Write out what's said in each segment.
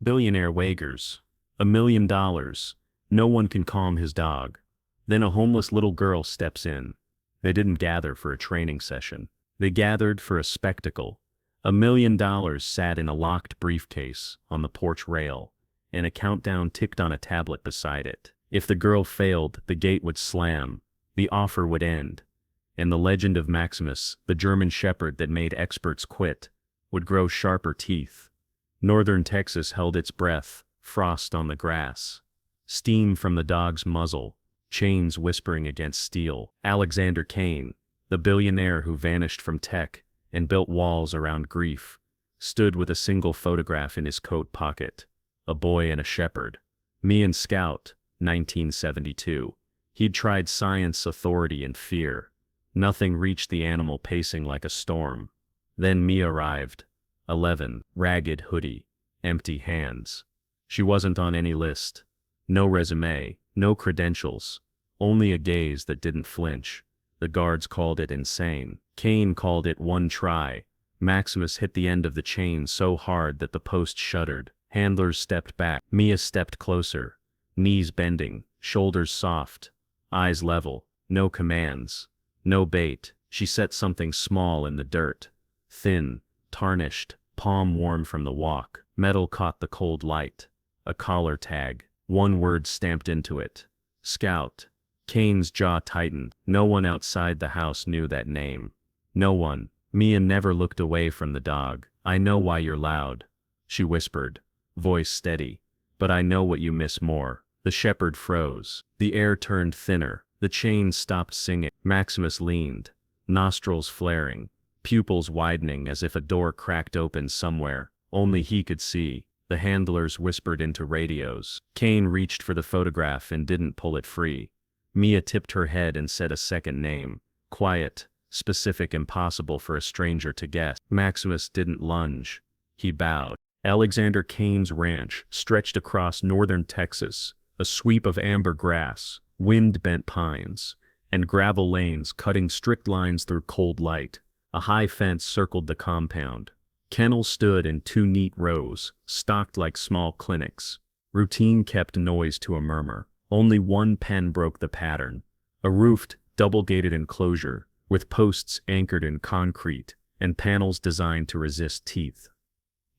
Billionaire wagers. $1 million. No one can calm his dog. Then a homeless little girl steps in. They didn't gather for a training session. They gathered for a spectacle. $1 million sat in a locked briefcase on the porch rail, and a countdown ticked on a tablet beside it. If the girl failed, the gate would slam, the offer would end, and the legend of Maximus, the German shepherd that made experts quit, would grow sharper teeth. Northern Texas held its breath, frost on the grass, steam from the dog's muzzle, chains whispering against steel. Alexander Cain, the billionaire who vanished from tech and built walls around grief, stood with a single photograph in his coat pocket, a boy and a shepherd. Me and Scout, 1972. He'd tried science, authority, and fear. Nothing reached the animal pacing like a storm. Then me arrived. 11, ragged hoodie, empty hands. She wasn't on any list. No resume, no credentials, only a gaze that didn't flinch. The guards called it insane. Cain called it one try. Maximus hit the end of the chain so hard that the post shuddered. Handlers stepped back. Mia stepped closer, knees bending, shoulders soft, eyes level, no commands, no bait. She set something small in the dirt, thin, tarnished, palm warm from the walk. Metal caught the cold light. A collar tag, one word stamped into it. Scout. Cain's jaw tightened. No one outside the house knew that name. No one. Mia never looked away from the dog. I know why you're loud, she whispered, voice steady. But I know what you miss more. The shepherd froze. The air turned thinner. The chain stopped singing. Maximus leaned, nostrils flaring, pupils widening as if a door cracked open somewhere. Only he could see. The handlers whispered into radios. Cain reached for the photograph and didn't pull it free. Mia tipped her head and said a second name. Quiet, specific, impossible for a stranger to guess. Maximus didn't lunge. He bowed. Alexander Cain's ranch stretched across northern Texas, a sweep of amber grass, wind-bent pines, and gravel lanes cutting strict lines through cold light. A high fence circled the compound. Kennels stood in two neat rows, stocked like small clinics. Routine kept noise to a murmur. Only one pen broke the pattern. A roofed, double-gated enclosure, with posts anchored in concrete, and panels designed to resist teeth.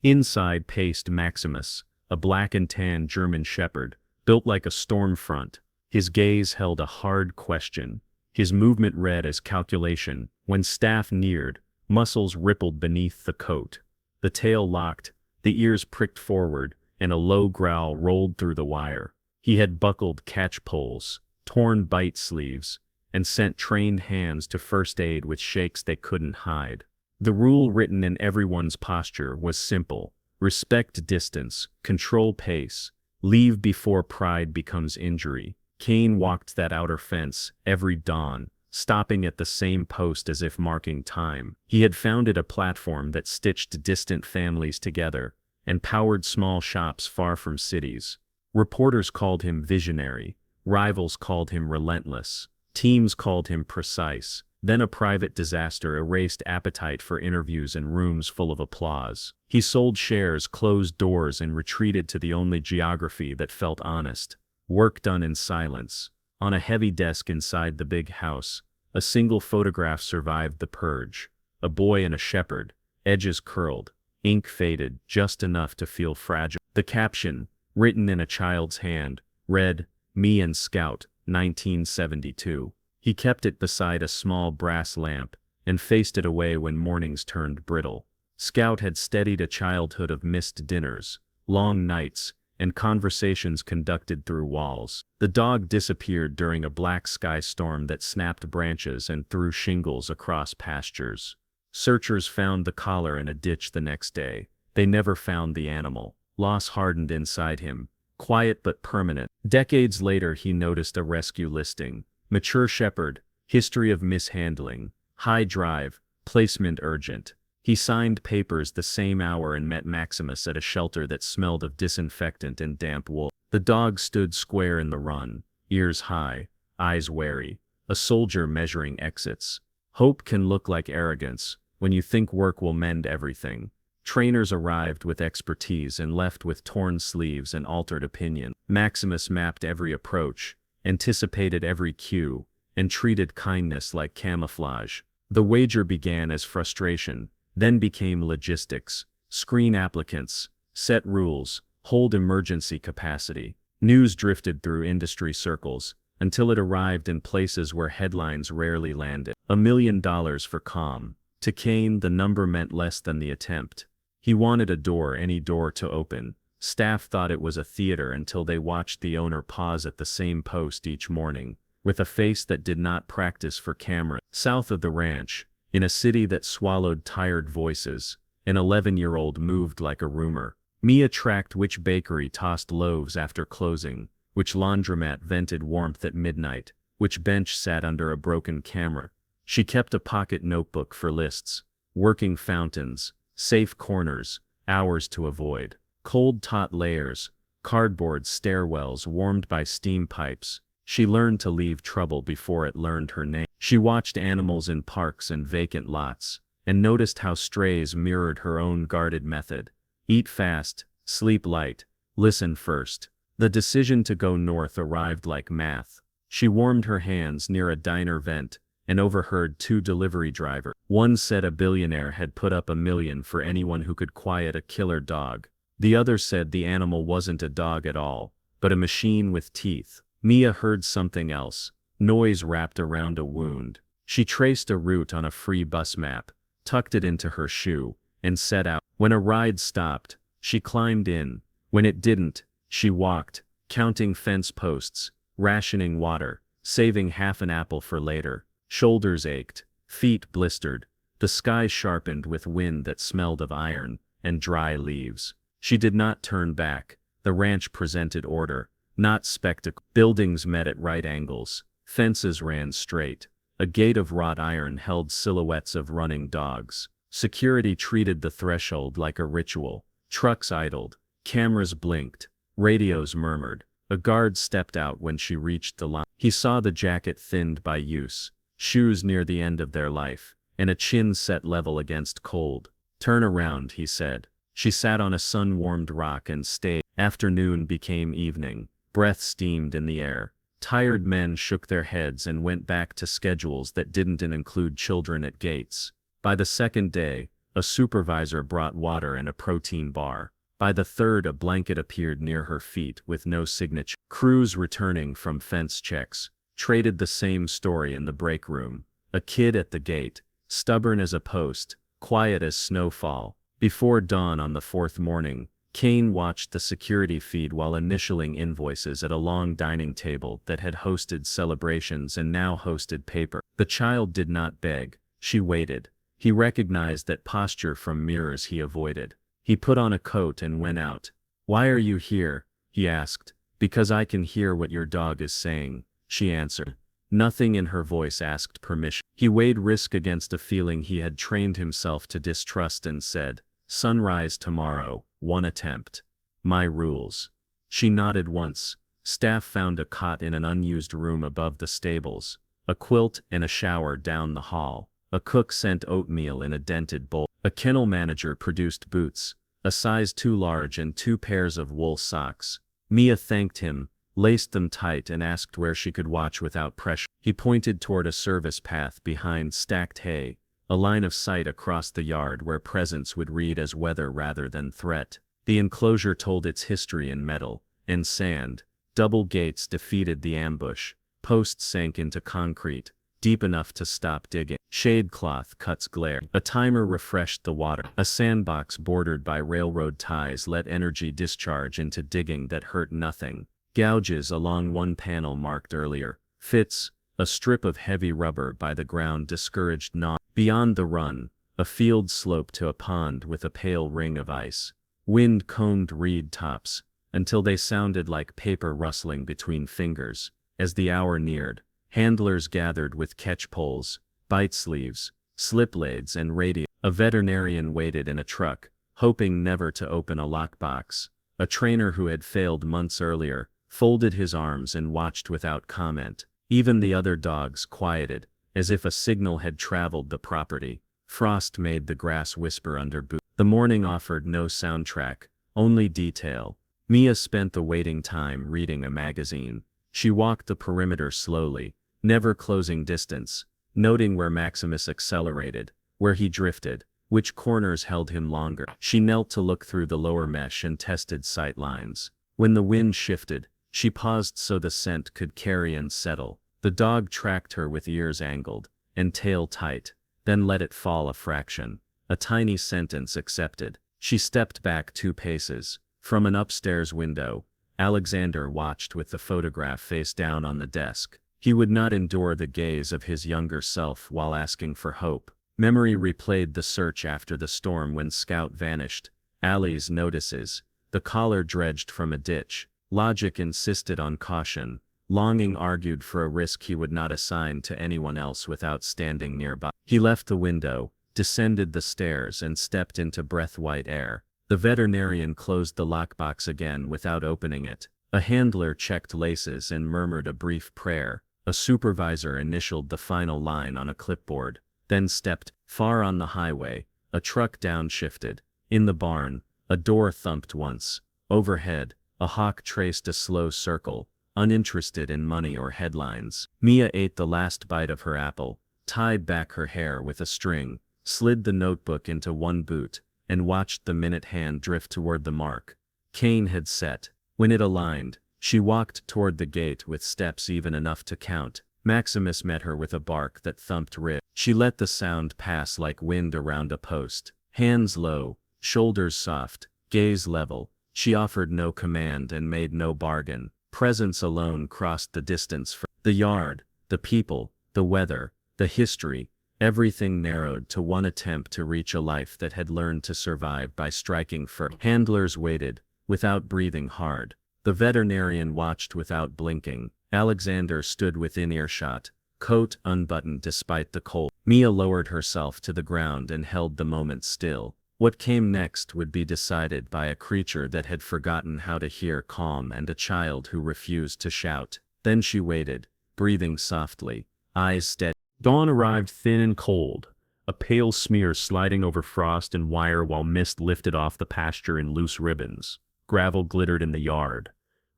Inside paced Maximus, a black and tan German shepherd, built like a storm front. His gaze held a hard question. His movement read as calculation. When staff neared, muscles rippled beneath the coat. The tail locked, the ears pricked forward, and a low growl rolled through the wire. He had buckled catch poles, torn bite sleeves, and sent trained hands to first aid with shakes they couldn't hide. The rule written in everyone's posture was simple: respect distance, control pace, leave before pride becomes injury. Cain walked that outer fence every dawn, stopping at the same post as if marking time. He had founded a platform that stitched distant families together and powered small shops far from cities. Reporters called him visionary, rivals called him relentless, teams called him precise. Then a private disaster erased appetite for interviews and rooms full of applause. He sold shares, closed doors, and retreated to the only geography that felt honest: work done in silence. On a heavy desk inside the big house, a single photograph survived the purge. A boy and a shepherd, edges curled, ink faded just enough to feel fragile. The caption, written in a child's hand, read, "Me and Scout, 1972. He kept it beside a small brass lamp and faced it away when mornings turned brittle. Scout had steadied a childhood of missed dinners, long nights, and conversations conducted through walls. The dog disappeared during a black sky storm that snapped branches and threw shingles across pastures. Searchers found the collar in a ditch the next day. They never found the animal. Loss hardened inside him, quiet but permanent. Decades later he noticed a rescue listing. Mature shepherd, history of mishandling, high drive, placement urgent. He signed papers the same hour and met Maximus at a shelter that smelled of disinfectant and damp wool. The dog stood square in the run, ears high, eyes wary, a soldier measuring exits. Hope can look like arrogance when you think work will mend everything. Trainers arrived with expertise and left with torn sleeves and altered opinion. Maximus mapped every approach, anticipated every cue, and treated kindness like camouflage. The wager began as frustration, then became logistics. Screen applicants, set rules, hold emergency capacity. News drifted through industry circles, until it arrived in places where headlines rarely landed. $1 million for calm. To Kane, the number meant less than the attempt. He wanted a door, any door to open. Staff thought it was a theater until they watched the owner pause at the same post each morning, with a face that did not practice for camera. South of the ranch, in a city that swallowed tired voices, an 11-year-old moved like a rumor. Mia tracked which bakery tossed loaves after closing, which laundromat vented warmth at midnight, which bench sat under a broken camera. She kept a pocket notebook for lists, working fountains, safe corners, hours to avoid, cold taut layers, cardboard stairwells warmed by steam pipes. She learned to leave trouble before it learned her name. She watched animals in parks and vacant lots, and noticed how strays mirrored her own guarded method. Eat fast, sleep light, listen first. The decision to go north arrived like math. She warmed her hands near a diner vent, and overheard two delivery drivers. One said a billionaire had put up $1 million for anyone who could quiet a killer dog. The other said the animal wasn't a dog at all, but a machine with teeth. Mia heard something else, noise wrapped around a wound. She traced a route on a free bus map, tucked it into her shoe, and set out. When a ride stopped, she climbed in. When it didn't, she walked, counting fence posts, rationing water, saving half an apple for later. Shoulders ached, feet blistered, the sky sharpened with wind that smelled of iron and dry leaves. She did not turn back. The ranch presented order, not spectacle. Buildings met at right angles, fences ran straight. A gate of wrought iron held silhouettes of running dogs. Security treated the threshold like a ritual. Trucks idled, cameras blinked, radios murmured. A guard stepped out when she reached the line. He saw the jacket thinned by use, shoes near the end of their life, and a chin set level against cold. "Turn around," he said. She sat on a sun-warmed rock and stayed. Afternoon became evening. Breath steamed in the air. Tired men shook their heads and went back to schedules that didn't include children at gates. By the second day, a supervisor brought water and a protein bar. By the third, a blanket appeared near her feet with no signature. Crews returning from fence checks traded the same story in the break room. A kid at the gate, stubborn as a post, quiet as snowfall. Before dawn on the fourth morning, Kane watched the security feed while initialing invoices at a long dining table that had hosted celebrations and now hosted paper. The child did not beg, she waited. He recognized that posture from mirrors he avoided. He put on a coat and went out. "Why are you here?" he asked. "Because I can hear what your dog is saying," she answered. Nothing in her voice asked permission. He weighed risk against a feeling he had trained himself to distrust and said, "Sunrise tomorrow, one attempt. My rules." She nodded once. Staff found a cot in an unused room above the stables, a quilt and a shower down the hall. A cook sent oatmeal in a dented bowl. A kennel manager produced boots, a size too large, and 2 pairs of wool socks. Mia thanked him, laced them tight, and asked where she could watch without pressure. He pointed toward a service path behind stacked hay, a line of sight across the yard where presence would read as weather rather than threat. The enclosure told its history in metal and sand. Double gates defeated the ambush. Posts sank into concrete, deep enough to stop digging. Shade cloth cuts glare. A timer refreshed the water. A sandbox bordered by railroad ties let energy discharge into digging that hurt nothing. Gouges along one panel marked earlier fits. A strip of heavy rubber by the ground discouraged gnawing. Beyond the run, a field sloped to a pond with a pale ring of ice. Wind combed reed tops, until they sounded like paper rustling between fingers. As the hour neared, handlers gathered with catch poles, bite sleeves, slip blades, and radio. A veterinarian waited in a truck, hoping never to open a lockbox. A trainer who had failed months earlier folded his arms and watched without comment. Even the other dogs quieted, as if a signal had traveled the property. Frost made the grass whisper under boots. The morning offered no soundtrack, only detail. Mia spent the waiting time reading a magazine. She walked the perimeter slowly, never closing distance, noting where Maximus accelerated, where he drifted, which corners held him longer. She knelt to look through the lower mesh and tested sight lines. When the wind shifted, she paused so the scent could carry and settle. The dog tracked her with ears angled and tail tight, then let it fall a fraction. A tiny sentence accepted. She stepped back 2 paces. From an upstairs window, Alexander watched with the photograph face down on the desk. He would not endure the gaze of his younger self while asking for hope. Memory replayed the search after the storm when Scout vanished. Allie's notices. The collar dredged from a ditch. Logic insisted on caution. Longing argued for a risk he would not assign to anyone else without standing nearby. He left the window, descended the stairs and stepped into breath-white air. The veterinarian closed the lockbox again without opening it. A handler checked laces and murmured a brief prayer. A supervisor initialed the final line on a clipboard, then stepped. Far on the highway, a truck downshifted. In the barn, a door thumped once. Overhead, a hawk traced a slow circle, uninterested in money or headlines. Mia ate the last bite of her apple, tied back her hair with a string, slid the notebook into one boot, and watched the minute hand drift toward the mark. Cain had set. When it aligned, she walked toward the gate with steps even enough to count. Maximus met her with a bark that thumped ribs. She let the sound pass like wind around a post. Hands low, shoulders soft, gaze level. She offered no command and made no bargain. Presence alone crossed the distance from the yard, the people, the weather, the history. Everything narrowed to one attempt to reach a life that had learned to survive by striking first. Handlers waited, without breathing hard. The veterinarian watched without blinking. Alexander stood within earshot, coat unbuttoned despite the cold. Mia lowered herself to the ground and held the moment still. What came next would be decided by a creature that had forgotten how to hear calm and a child who refused to shout. Then she waited, breathing softly, eyes steady. Dawn arrived thin and cold, a pale smear sliding over frost and wire while mist lifted off the pasture in loose ribbons. Gravel glittered in the yard.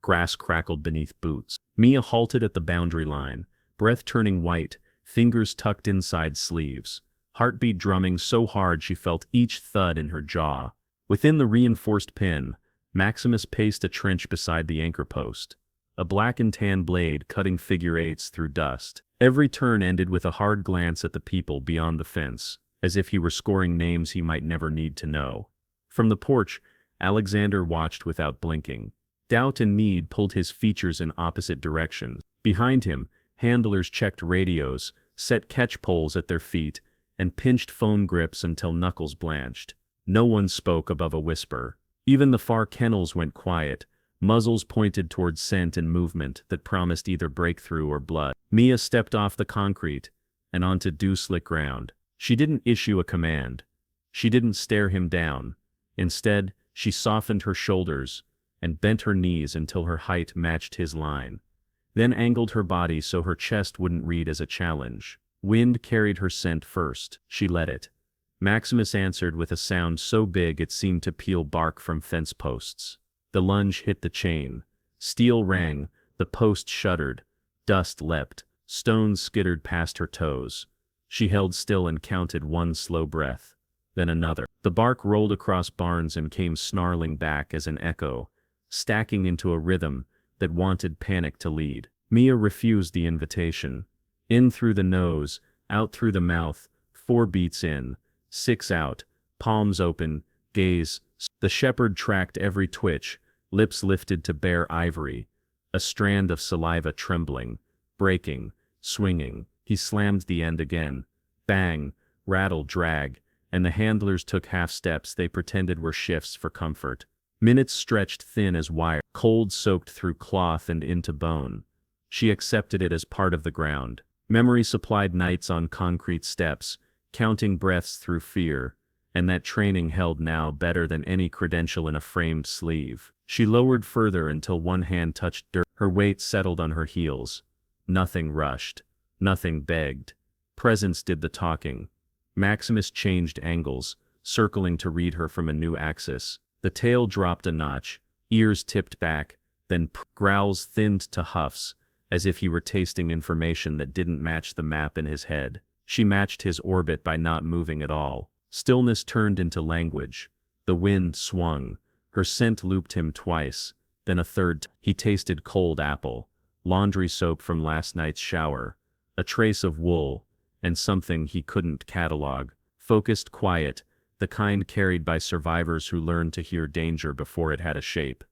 Grass crackled beneath boots. Mia halted at the boundary line, breath turning white, fingers tucked inside sleeves. Heartbeat drumming so hard she felt each thud in her jaw. Within the reinforced pin, Maximus paced a trench beside the anchor post, a black and tan blade cutting figure eights through dust. Every turn ended with a hard glance at the people beyond the fence, as if he were scoring names he might never need to know. From the porch, Alexander watched without blinking. Doubt and need pulled his features in opposite directions. Behind him, handlers checked radios, set catch poles at their feet, and pinched phone grips until knuckles blanched. No one spoke above a whisper. Even the far kennels went quiet, muzzles pointed toward scent and movement that promised either breakthrough or blood. Mia stepped off the concrete and onto dew-slick ground. She didn't issue a command. She didn't stare him down. Instead, she softened her shoulders and bent her knees until her height matched his line, then angled her body so her chest wouldn't read as a challenge. Wind carried her scent first. She let it. Maximus answered with a sound so big it seemed to peel bark from fence posts. The lunge hit the chain. Steel rang, the post shuddered. Dust leapt, stones skittered past her toes. She held still and counted one slow breath, then another. The bark rolled across barns and came snarling back as an echo, stacking into a rhythm that wanted panic to lead. Mia refused the invitation. In through the nose, out through the mouth, 4 beats in, 6 out, palms open, gaze. The shepherd tracked every twitch, lips lifted to bare ivory, a strand of saliva trembling, breaking, swinging. He slammed the end again. Bang, rattle, drag, and the handlers took half steps they pretended were shifts for comfort. Minutes stretched thin as wire, cold soaked through cloth and into bone. She accepted it as part of the ground. Memory supplied nights on concrete steps, counting breaths through fear, and that training held now better than any credential in a framed sleeve. She lowered further until one hand touched dirt. Her weight settled on her heels. Nothing rushed. Nothing begged. Presence did the talking. Maximus changed angles, circling to read her from a new axis. The tail dropped a notch, ears tipped back, then growls thinned to huffs, as if he were tasting information that didn't match the map in his head. She matched his orbit by not moving at all. Stillness turned into language. The wind swung. Her scent looped him twice, then a third. He tasted cold apple, laundry soap from last night's shower, a trace of wool, and something he couldn't catalog. Focused quiet, the kind carried by survivors who learned to hear danger before it had a shape.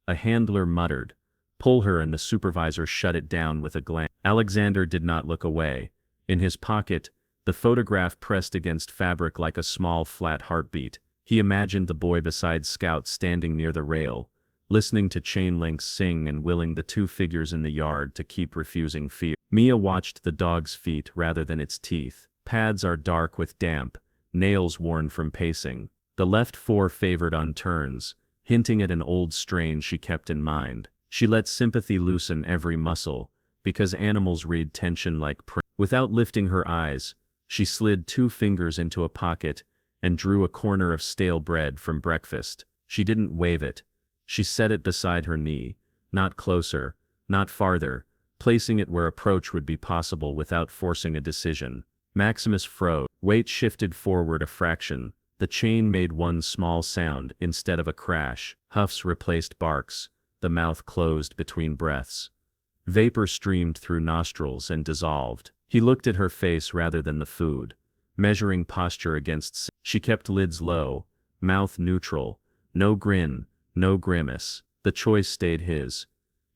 A handler muttered, "Pull her," and the supervisor shut it down with a glance. Alexander did not look away. In his pocket, the photograph pressed against fabric like a small flat heartbeat. He imagined the boy beside Scout standing near the rail, listening to chain links sing and willing the two figures in the yard to keep refusing fear. Mia watched the dog's feet rather than its teeth. Pads are dark with damp, nails worn from pacing. The left four favored on turns, hinting at an old strain she kept in mind. She let sympathy loosen every muscle, because animals read tension like prey. Without lifting her eyes, she slid 2 fingers into a pocket and drew a corner of stale bread from breakfast. She didn't wave it. She set it beside her knee, not closer, not farther, placing it where approach would be possible without forcing a decision. Maximus froze. Weight shifted forward a fraction. The chain made one small sound instead of a crash. Huffs replaced barks. The mouth closed between breaths. Vapor streamed through nostrils and dissolved. He looked at her face rather than the food, measuring posture against. She kept lids low, mouth neutral, no grin, no grimace. The choice stayed his.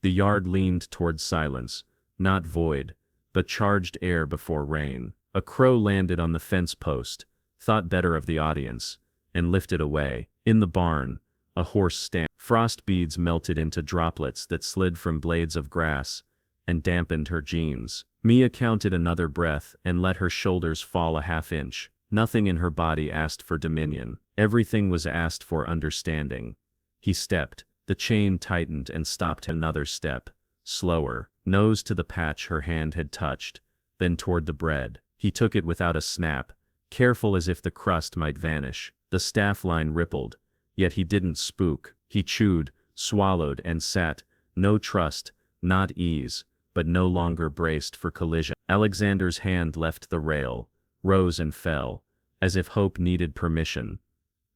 The yard leaned toward silence, not void, but charged air before rain. A crow landed on the fence post, thought better of the audience, and lifted away. In the barn, a horse stamped. Frost beads melted into droplets that slid from blades of grass and dampened her jeans. Mia counted another breath and let her shoulders fall a half-inch. Nothing in her body asked for dominion. Everything was asked for understanding. He stepped. The chain tightened and stopped. Another step. Slower. Nose to the patch her hand had touched, then toward the bread. He took it without a snap, careful as if the crust might vanish. The staff line rippled, yet he didn't spook. He chewed, swallowed, and sat, no trust, not ease, but no longer braced for collision. Alexander's hand left the rail, rose and fell, as if hope needed permission.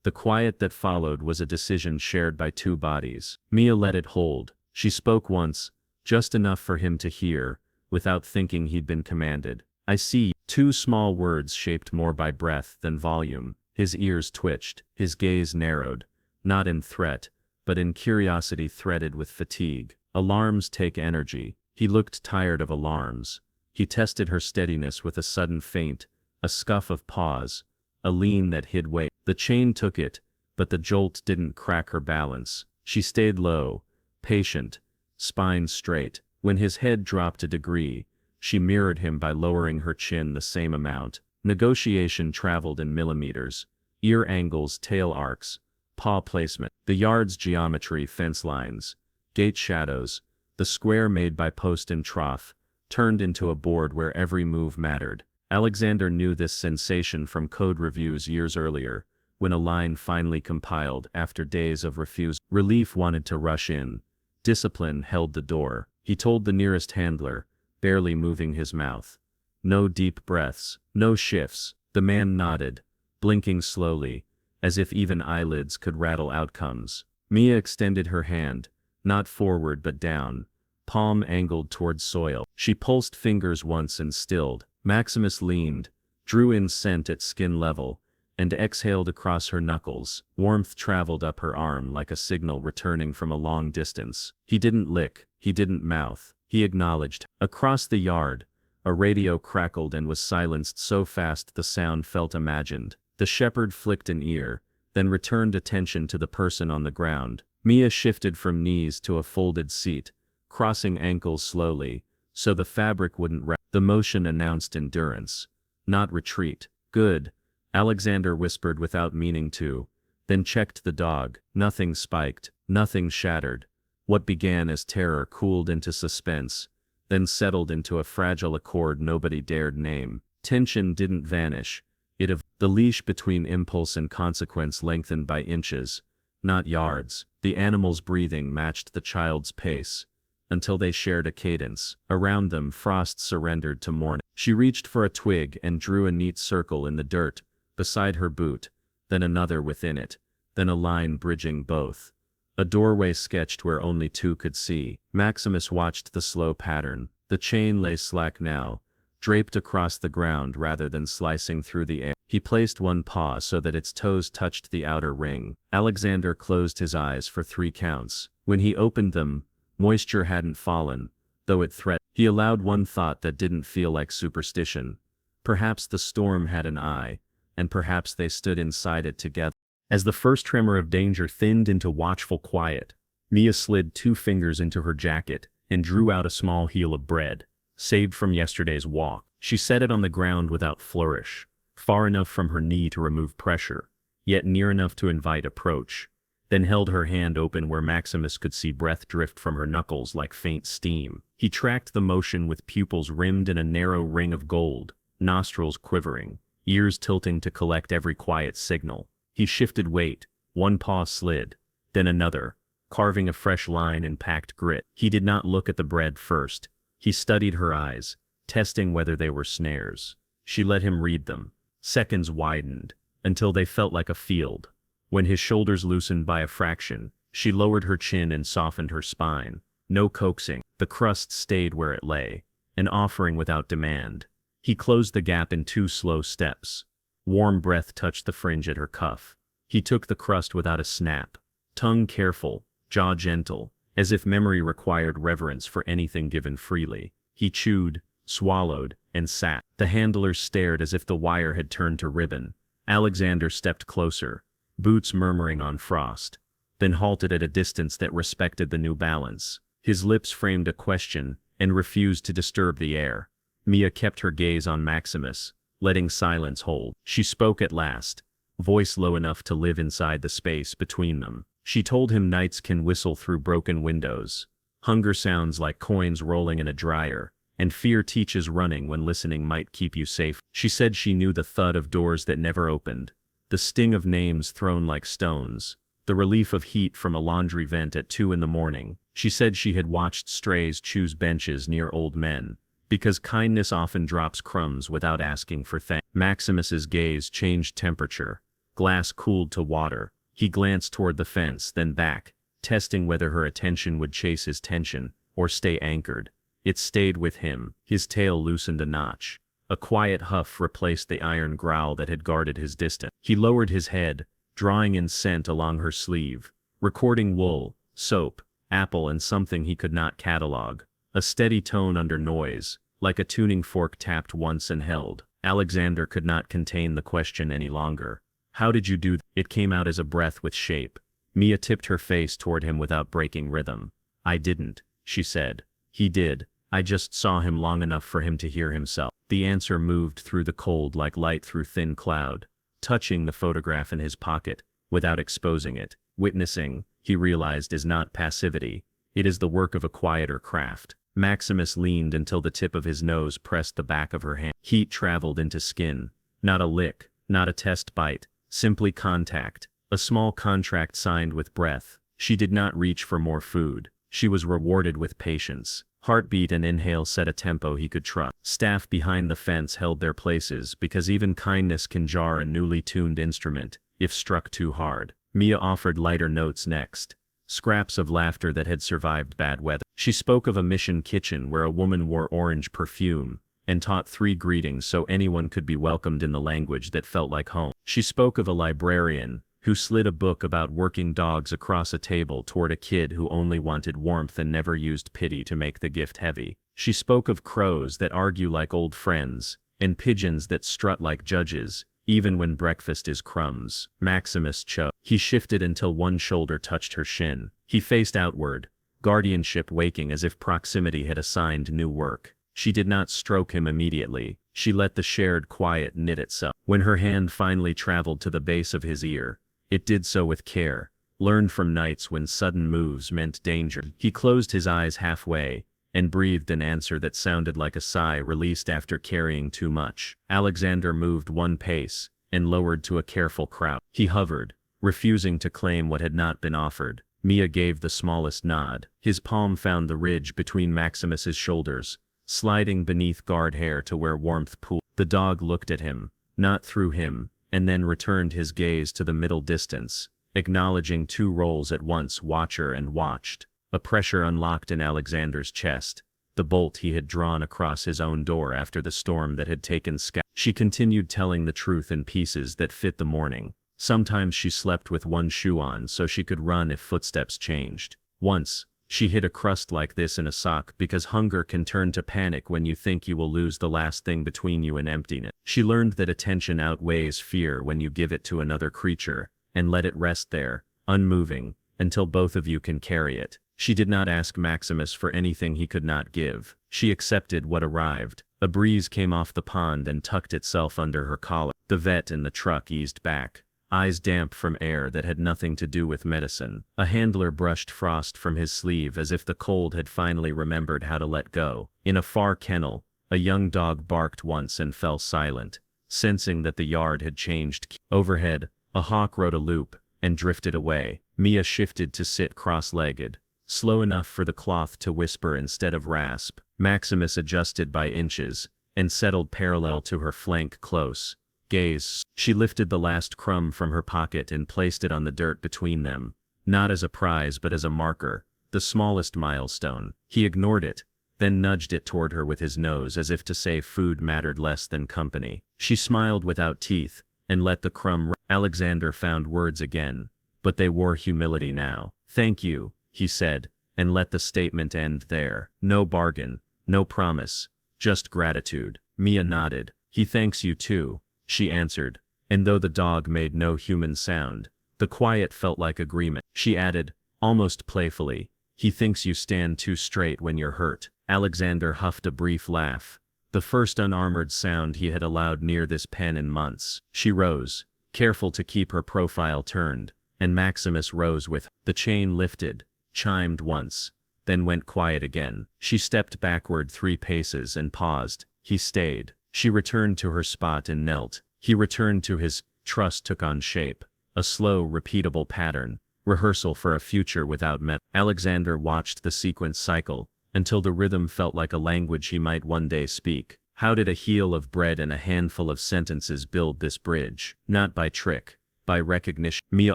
The quiet that followed was a decision shared by 2 bodies. Mia let it hold. She spoke once, just enough for him to hear, without thinking he'd been commanded. "I see." 2 small words shaped more by breath than volume. His ears twitched, his gaze narrowed, not in threat, but in curiosity threaded with fatigue. Alarms take energy. He looked tired of alarms. He tested her steadiness with a sudden feint, a scuff of pause, a lean that hid weight. The chain took it, but the jolt didn't crack her balance. She stayed low, patient, spine straight. When his head dropped a degree, she mirrored him by lowering her chin the same amount. Negotiation traveled in millimeters. Ear angles, tail arcs, paw placement. The yard's geometry, fence lines, gate shadows, the square made by post and trough, turned into a board where every move mattered. Alexander knew this sensation from code reviews years earlier, when a line finally compiled after days of refusal. Relief wanted to rush in. Discipline held the door. He told the nearest handler, barely moving his mouth. No deep breaths, no shifts. The man nodded, blinking slowly, as if even eyelids could rattle outcomes. Mia extended her hand, not forward but down, palm angled toward soil. She pulsed fingers once and stilled. Maximus leaned, drew in scent at skin level, and exhaled across her knuckles. Warmth traveled up her arm like a signal returning from a long distance. He didn't lick, he didn't mouth, he acknowledged. Across the yard, a radio crackled and was silenced so fast the sound felt imagined. The shepherd flicked an ear, then returned attention to the person on the ground. Mia shifted from knees to a folded seat, crossing ankles slowly, so the fabric wouldn't wrap. The motion announced endurance, not retreat. "Good," Alexander whispered without meaning to, then checked the dog. Nothing spiked, nothing shattered. What began as terror cooled into suspense, then settled into a fragile accord nobody dared name. Tension didn't vanish, The leash between impulse and consequence lengthened by inches, not yards. The animal's breathing matched the child's pace, until they shared a cadence. Around them, frost surrendered to morning. She reached for a twig and drew a neat circle in the dirt, beside her boot, then another within it, then a line bridging both. A doorway sketched where only two could see. Maximus watched the slow pattern. The chain lay slack now, draped across the ground rather than slicing through the air. He placed one paw so that its toes touched the outer ring. Alexander closed his eyes for 3 counts. When he opened them, moisture hadn't fallen, though it threatened. He allowed one thought that didn't feel like superstition. Perhaps the storm had an eye, and perhaps they stood inside it together. As the first tremor of danger thinned into watchful quiet, Mia slid 2 fingers into her jacket and drew out a small heel of bread, saved from yesterday's walk. She set it on the ground without flourish, far enough from her knee to remove pressure, yet near enough to invite approach, then held her hand open where Maximus could see breath drift from her knuckles like faint steam. He tracked the motion with pupils rimmed in a narrow ring of gold, nostrils quivering, ears tilting to collect every quiet signal. He shifted weight, one paw slid, then another, carving a fresh line in packed grit. He did not look at the bread first. He studied her eyes, testing whether they were snares. She let him read them. Seconds widened, until they felt like a field. When his shoulders loosened by a fraction, she lowered her chin and softened her spine. No coaxing. The crust stayed where it lay, an offering without demand. He closed the gap in 2 slow steps. Warm breath touched the fringe at her cuff. He took the crust without a snap, tongue careful, jaw gentle, as if memory required reverence for anything given freely. He chewed, swallowed, and sat. The handlers stared as if the wire had turned to ribbon. Alexander stepped closer, boots murmuring on frost, then halted at a distance that respected the new balance. His lips framed a question and refused to disturb the air. Mia kept her gaze on Maximus, letting silence hold. She spoke at last, voice low enough to live inside the space between them. She told him nights can whistle through broken windows. Hunger sounds like coins rolling in a dryer, and fear teaches running when listening might keep you safe. She said she knew the thud of doors that never opened, the sting of names thrown like stones, the relief of heat from a laundry vent at 2 in the morning. She said she had watched strays choose benches near old men, because kindness often drops crumbs without asking for thanks. Maximus's gaze changed temperature. Glass cooled to water. He glanced toward the fence, then back, testing whether her attention would chase his tension, or stay anchored. It stayed with him. His tail loosened a notch. A quiet huff replaced the iron growl that had guarded his distance. He lowered his head, drawing in scent along her sleeve, recording wool, soap, apple and something he could not catalog. A steady tone under noise, like a tuning fork tapped once and held. Alexander could not contain the question any longer. How did you do that? It came out as a breath with shape. Mia tipped her face toward him without breaking rhythm. I didn't, she said. He did. I just saw him long enough for him to hear himself. The answer moved through the cold like light through thin cloud, touching the photograph in his pocket, without exposing it. Witnessing, he realized, is not passivity. It is the work of a quieter craft. Maximus leaned until the tip of his nose pressed the back of her hand. Heat traveled into skin. Not a lick, not a test bite, simply contact. A small contract signed with breath. She did not reach for more food. She was rewarded with patience. Heartbeat and inhale set a tempo he could trust. Staff behind the fence held their places because even kindness can jar a newly tuned instrument, if struck too hard. Mia offered lighter notes next. Scraps of laughter that had survived bad weather. She spoke of a mission kitchen where a woman wore orange perfume, and taught 3 greetings so anyone could be welcomed in the language that felt like home. She spoke of a librarian who slid a book about working dogs across a table toward a kid who only wanted warmth and never used pity to make the gift heavy. She spoke of crows that argue like old friends, and pigeons that strut like judges, even when breakfast is crumbs. Maximus choked. He shifted until one shoulder touched her shin. He faced outward, guardianship waking as if proximity had assigned new work. She did not stroke him immediately. She let the shared quiet knit itself. When her hand finally traveled to the base of his ear, it did so with care, learned from nights when sudden moves meant danger. He closed his eyes halfway, and breathed an answer that sounded like a sigh released after carrying too much. Alexander moved one pace, and lowered to a careful crouch. He hovered, refusing to claim what had not been offered. Mia gave the smallest nod. His palm found the ridge between Maximus's shoulders, sliding beneath guard hair to where warmth pooled. The dog looked at him, not through him, and then returned his gaze to the middle distance, acknowledging two roles at once, watcher and watched. A pressure unlocked in Alexander's chest, the bolt he had drawn across his own door after the storm that had taken Scout. She continued telling the truth in pieces that fit the morning. Sometimes she slept with one shoe on so she could run if footsteps changed. Once, she hid a crust like this in a sock because hunger can turn to panic when you think you will lose the last thing between you and emptiness. She learned that attention outweighs fear when you give it to another creature, and let it rest there, unmoving, until both of you can carry it. She did not ask Maximus for anything he could not give. She accepted what arrived. A breeze came off the pond and tucked itself under her collar. The vet in the truck eased back, eyes damp from air that had nothing to do with medicine. A handler brushed frost from his sleeve as if the cold had finally remembered how to let go. In a far kennel, a young dog barked once and fell silent, sensing that the yard had changed. Overhead, a hawk rode a loop and drifted away. Mia shifted to sit cross-legged, slow enough for the cloth to whisper instead of rasp. Maximus adjusted by inches and settled parallel to her flank close. Gaze. She lifted the last crumb from her pocket and placed it on the dirt between them, not as a prize but as a marker, the smallest milestone. He ignored it, then nudged it toward her with his nose as if to say food mattered less than company. She smiled without teeth, and let the crumb. Alexander found words again, but they wore humility now. "Thank you," he said, and let the statement end there. No bargain, no promise, just gratitude. Mia nodded. "He thanks you too," she answered, and though the dog made no human sound, the quiet felt like agreement. She added, almost playfully, "He thinks you stand too straight when you're hurt." Alexander huffed a brief laugh, the first unarmored sound he had allowed near this pen in months. She rose, careful to keep her profile turned, and Maximus rose with her. The chain lifted, chimed once, then went quiet again. She stepped backward 3 paces and paused. He stayed. She returned to her spot and knelt. He returned to his. Trust took on shape, a slow, repeatable pattern, rehearsal for a future without metal. Alexander watched the sequence cycle, until the rhythm felt like a language he might one day speak. How did a heel of bread and a handful of sentences build this bridge? Not by trick, by recognition. Mia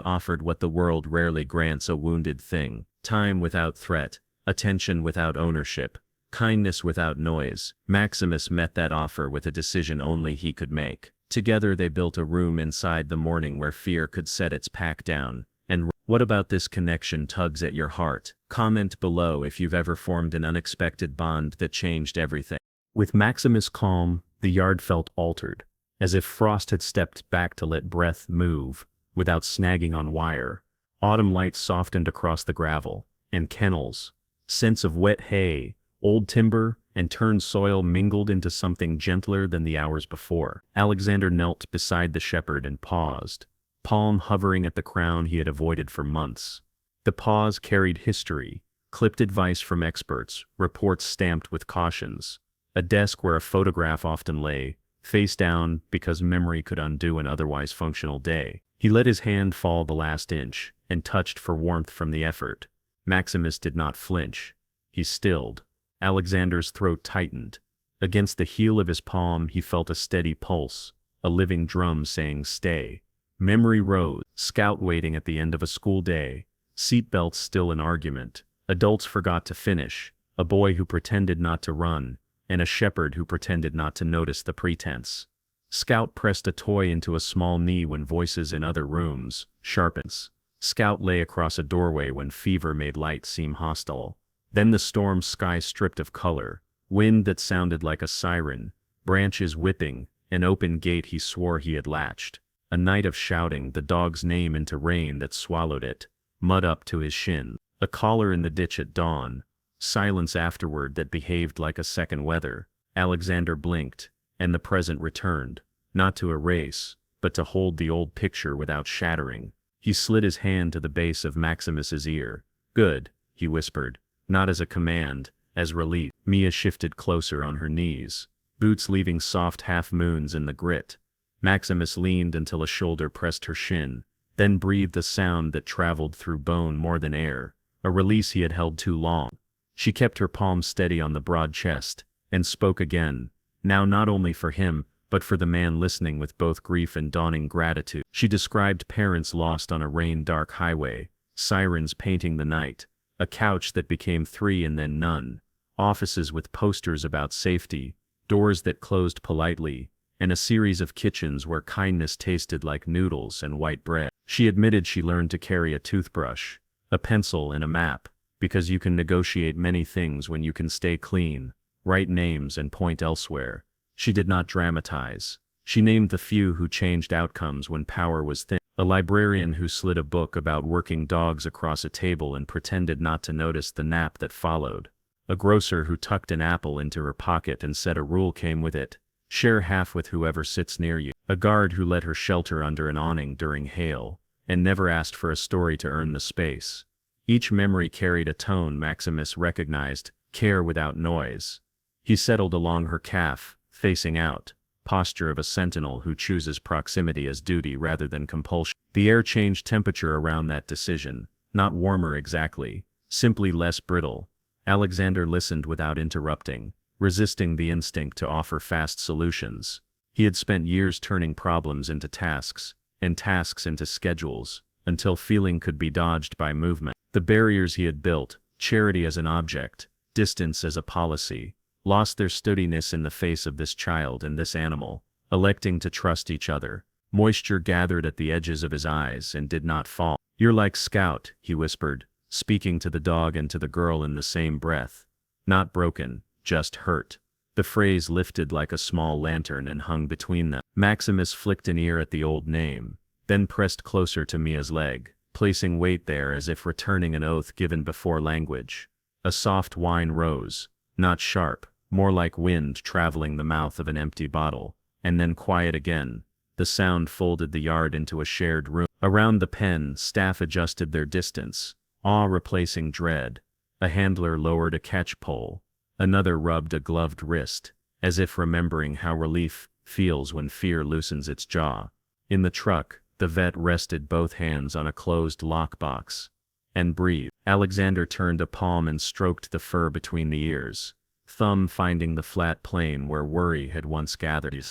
offered what the world rarely grants a wounded thing: time without threat, attention without ownership, kindness without noise. Maximus met that offer with a decision only he could make. Together they built a room inside the morning where fear could set its pack down. And what about this connection tugs at your heart? Comment below if you've ever formed an unexpected bond that changed everything. With Maximus calm, the yard felt altered, as if frost had stepped back to let breath move, without snagging on wire. Autumn light softened across the gravel, and kennels. Scents of wet hay, old timber, and turned soil mingled into something gentler than the hours before. Alexander knelt beside the shepherd and paused, palm hovering at the crown he had avoided for months. The pause carried history, clipped advice from experts, reports stamped with cautions. A desk where a photograph often lay, face down because memory could undo an otherwise functional day. He let his hand fall the last inch, and touched for warmth from the effort. Maximus did not flinch. He stilled. Alexander's throat tightened. Against the heel of his palm he felt a steady pulse, a living drum saying stay. Memory rose. Scout waiting at the end of a school day. Seatbelts still an argument. Adults forgot to finish. A boy who pretended not to run, and a shepherd who pretended not to notice the pretense. Scout pressed a toy into a small knee when voices in other rooms sharpens. Scout lay across a doorway when fever made light seem hostile. Then the storm sky stripped of color, wind that sounded like a siren, branches whipping, an open gate he swore he had latched. A night of shouting the dog's name into rain that swallowed it, mud up to his shin. A collar in the ditch at dawn, silence afterward that behaved like a second weather. Alexander blinked, and the present returned, not to erase, but to hold the old picture without shattering. He slid his hand to the base of Maximus's ear. "Good," he whispered, not as a command, as relief. Mia shifted closer on her knees, boots leaving soft half-moons in the grit. Maximus leaned until a shoulder pressed her shin, then breathed a sound that traveled through bone more than air, a release he had held too long. She kept her palm steady on the broad chest, and spoke again, now not only for him, but for the man listening with both grief and dawning gratitude. She described parents lost on a rain-dark highway, sirens painting the night, a couch that became 3 and then none, offices with posters about safety, doors that closed politely, and a series of kitchens where kindness tasted like noodles and white bread. She admitted she learned to carry a toothbrush, a pencil and a map, because you can negotiate many things when you can stay clean, write names and point elsewhere. She did not dramatize. She named the few who changed outcomes when power was thin. A librarian who slid a book about working dogs across a table and pretended not to notice the nap that followed. A grocer who tucked an apple into her pocket and said a rule came with it: share half with whoever sits near you. A guard who let her shelter under an awning during hail, and never asked for a story to earn the space. Each memory carried a tone Maximus recognized: care without noise. He settled along her calf, facing out, posture of a sentinel who chooses proximity as duty rather than compulsion. The air changed temperature around that decision, not warmer exactly, simply less brittle. Alexander listened without interrupting, resisting the instinct to offer fast solutions. He had spent years turning problems into tasks, and tasks into schedules, until feeling could be dodged by movement. The barriers he had built, charity as an object, distance as a policy, lost their sturdiness in the face of this child and this animal, electing to trust each other. Moisture gathered at the edges of his eyes and did not fall. "You're like Scout," he whispered, speaking to the dog and to the girl in the same breath. "Not broken, just hurt." The phrase lifted like a small lantern and hung between them. Maximus flicked an ear at the old name, then pressed closer to Mia's leg, placing weight there as if returning an oath given before language. A soft whine rose, not sharp, more like wind traveling the mouth of an empty bottle, and then quiet again. The sound folded the yard into a shared room. Around the pen, staff adjusted their distance, awe replacing dread. A handler lowered a catch pole. Another rubbed a gloved wrist, as if remembering how relief feels when fear loosens its jaw. In the truck, the vet rested both hands on a closed lockbox and breathed. Alexander turned a palm and stroked the fur between the ears, thumb finding the flat plane where worry had once gathered.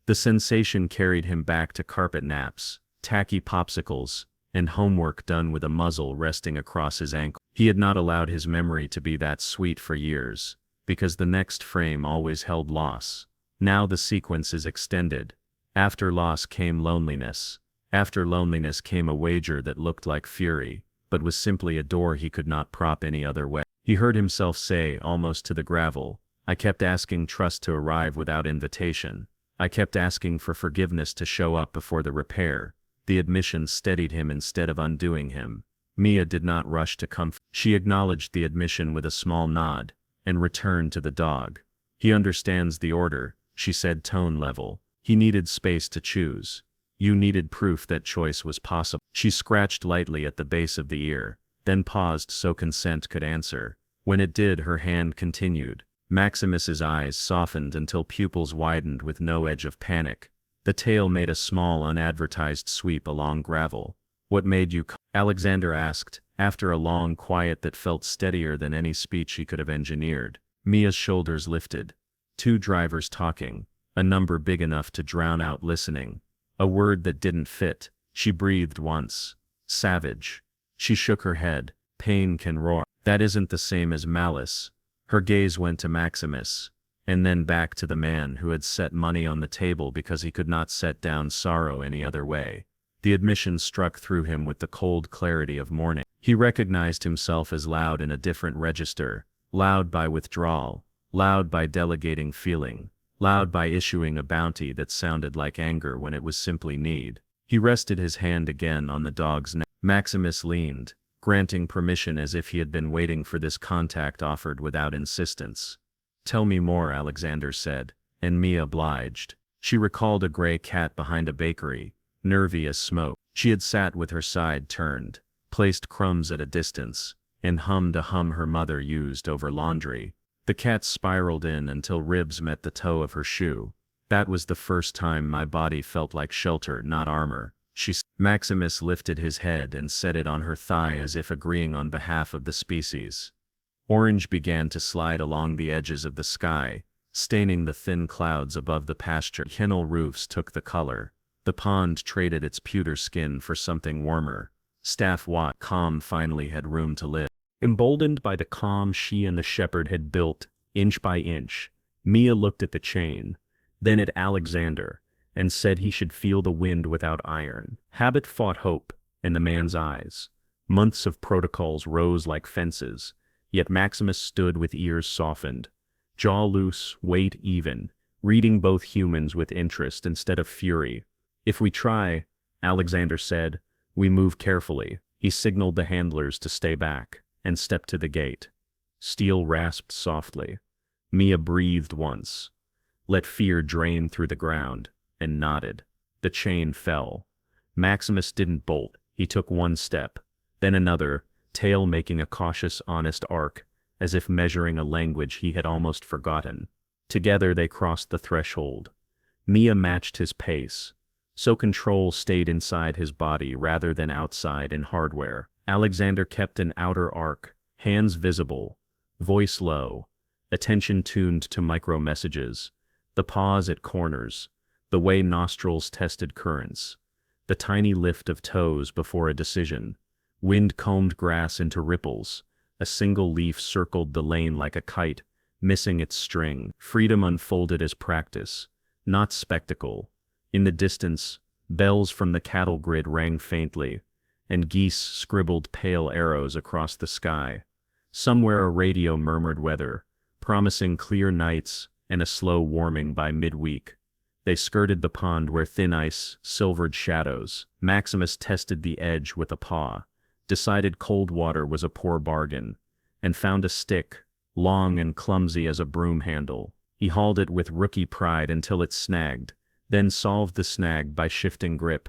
The sensation carried him back to carpet naps, tacky popsicles, and homework done with a muzzle resting across his ankle. He had not allowed his memory to be that sweet for years, because the next frame always held loss. Now the sequence is extended. After loss came loneliness. After loneliness came a wager that looked like fury, but was simply a door he could not prop any other way. He heard himself say, almost to the gravel, "I kept asking trust to arrive without invitation. I kept asking for forgiveness to show up before the repair." The admission steadied him instead of undoing him. Mia did not rush to comfort. She acknowledged the admission with a small nod, and returned to the dog. "He understands the order," she said, tone level. "He needed space to choose. You needed proof that choice was possible." She scratched lightly at the base of the ear, then paused so consent could answer. When it did, her hand continued. Maximus's eyes softened until pupils widened with no edge of panic. The tail made a small unadvertised sweep along gravel. "What made you come?" Alexander asked, after a long quiet that felt steadier than any speech he could have engineered. Mia's shoulders lifted. 2 drivers talking, a number big enough to drown out listening. A word that didn't fit. She breathed once. "Savage." She shook her head. "Pain can roar. That isn't the same as malice." Her gaze went to Maximus, and then back to the man who had set money on the table because he could not set down sorrow any other way. The admission struck through him with the cold clarity of morning. He recognized himself as loud in a different register, loud by withdrawal, loud by delegating feeling, loud by issuing a bounty that sounded like anger when it was simply need. He rested his hand again on the dog's neck. Maximus leaned, granting permission as if he had been waiting for this contact offered without insistence. "Tell me more," Alexander said, and Mia obliged. She recalled a gray cat behind a bakery, nervy as smoke. She had sat with her side turned, placed crumbs at a distance, and hummed a hum her mother used over laundry. The cat spiraled in until ribs met the toe of her shoe. That was the first time my body felt like shelter, not armor. Maximus lifted his head and set it on her thigh as if agreeing on behalf of the species. Orange began to slide along the edges of the sky, staining the thin clouds above the pasture. Kennel roofs took the color. The pond traded its pewter skin for something warmer. Staff Watt calm finally had room to live. Emboldened by the calm she and the shepherd had built, inch by inch, Mia looked at the chain, then at Alexander, and said he should feel the wind without iron. Habit fought hope in the man's eyes. Months of protocols rose like fences, yet Maximus stood with ears softened, jaw loose, weight even, reading both humans with interest instead of fury. "If we try," Alexander said, "we move carefully." He signaled the handlers to stay back, and stepped to the gate. Steel rasped softly. Mia breathed once, let fear drain through the ground, and nodded. The chain fell. Maximus didn't bolt. He took one step, then another, tail making a cautious, honest arc, as if measuring a language he had almost forgotten. Together they crossed the threshold. Mia matched his pace, so control stayed inside his body rather than outside in hardware. Alexander kept an outer arc, hands visible, voice low, attention tuned to micro-messages, the pause at corners, the way nostrils tested currents, the tiny lift of toes before a decision. Wind combed grass into ripples. A single leaf circled the lane like a kite, missing its string. Freedom unfolded as practice, not spectacle. In the distance, bells from the cattle grid rang faintly, and geese scribbled pale arrows across the sky. Somewhere a radio murmured weather, promising clear nights and a slow warming by midweek. They skirted the pond where thin ice silvered shadows. Maximus tested the edge with a paw, decided cold water was a poor bargain, and found a stick, long and clumsy as a broom handle. He hauled it with rookie pride until it snagged, then solved the snag by shifting grip,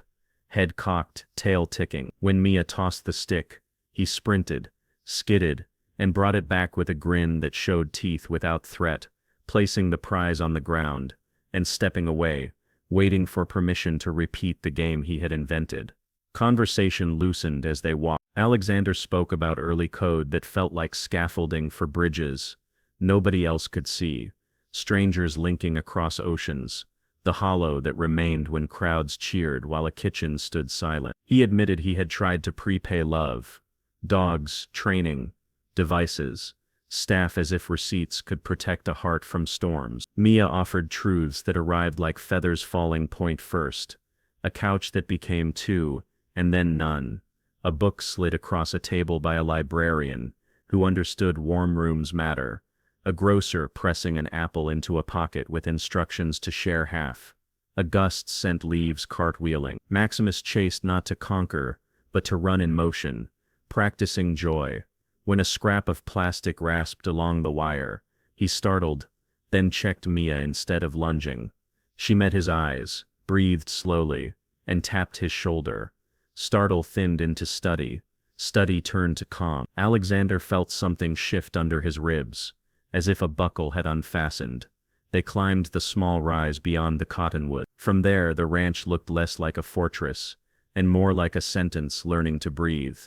head cocked, tail ticking. When Mia tossed the stick, he sprinted, skidded, and brought it back with a grin that showed teeth without threat, placing the prize on the ground, and stepping away, waiting for permission to repeat the game he had invented. Conversation loosened as they walked. Alexander spoke about early code that felt like scaffolding for bridges nobody else could see, strangers linking across oceans, the hollow that remained when crowds cheered while a kitchen stood silent. He admitted he had tried to prepay love, dogs, training, devices, staff as if receipts could protect a heart from storms. Mia offered truths that arrived like feathers falling point first, a couch that became two, and then none, a book slid across a table by a librarian who understood warm rooms matter, a grocer pressing an apple into a pocket with instructions to share half. A gust sent leaves cartwheeling. Maximus chased not to conquer, but to run in motion, practicing joy. When a scrap of plastic rasped along the wire, he startled, then checked Mia instead of lunging. She met his eyes, breathed slowly, and tapped his shoulder. Startle thinned into study. Study turned to calm. Alexander felt something shift under his ribs, as if a buckle had unfastened. They climbed the small rise beyond the cottonwood. From there, the ranch looked less like a fortress, and more like a sentence learning to breathe.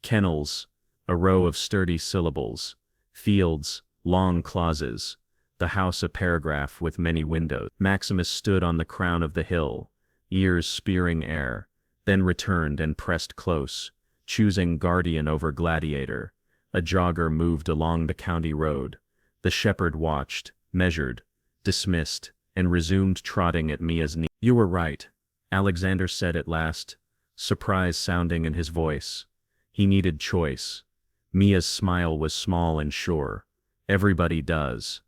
Kennels, a row of sturdy syllables. Fields, long clauses. The house a paragraph with many windows. Maximus stood on the crown of the hill, ears spearing air, then returned and pressed close, choosing guardian over gladiator. A jogger moved along the county road. The shepherd watched, measured, dismissed, and resumed trotting at Mia's knee. "You were right," Alexander said at last, surprise sounding in his voice. He needed choice. Mia's smile was small and sure. "Everybody does."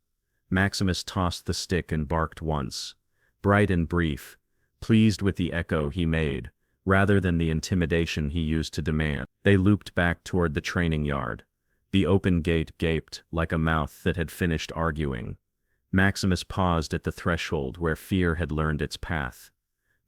Maximus tossed the stick and barked once, bright and brief, pleased with the echo he made, rather than the intimidation he used to demand. They looped back toward the training yard. The open gate gaped like a mouth that had finished arguing. Maximus paused at the threshold where fear had learned its path.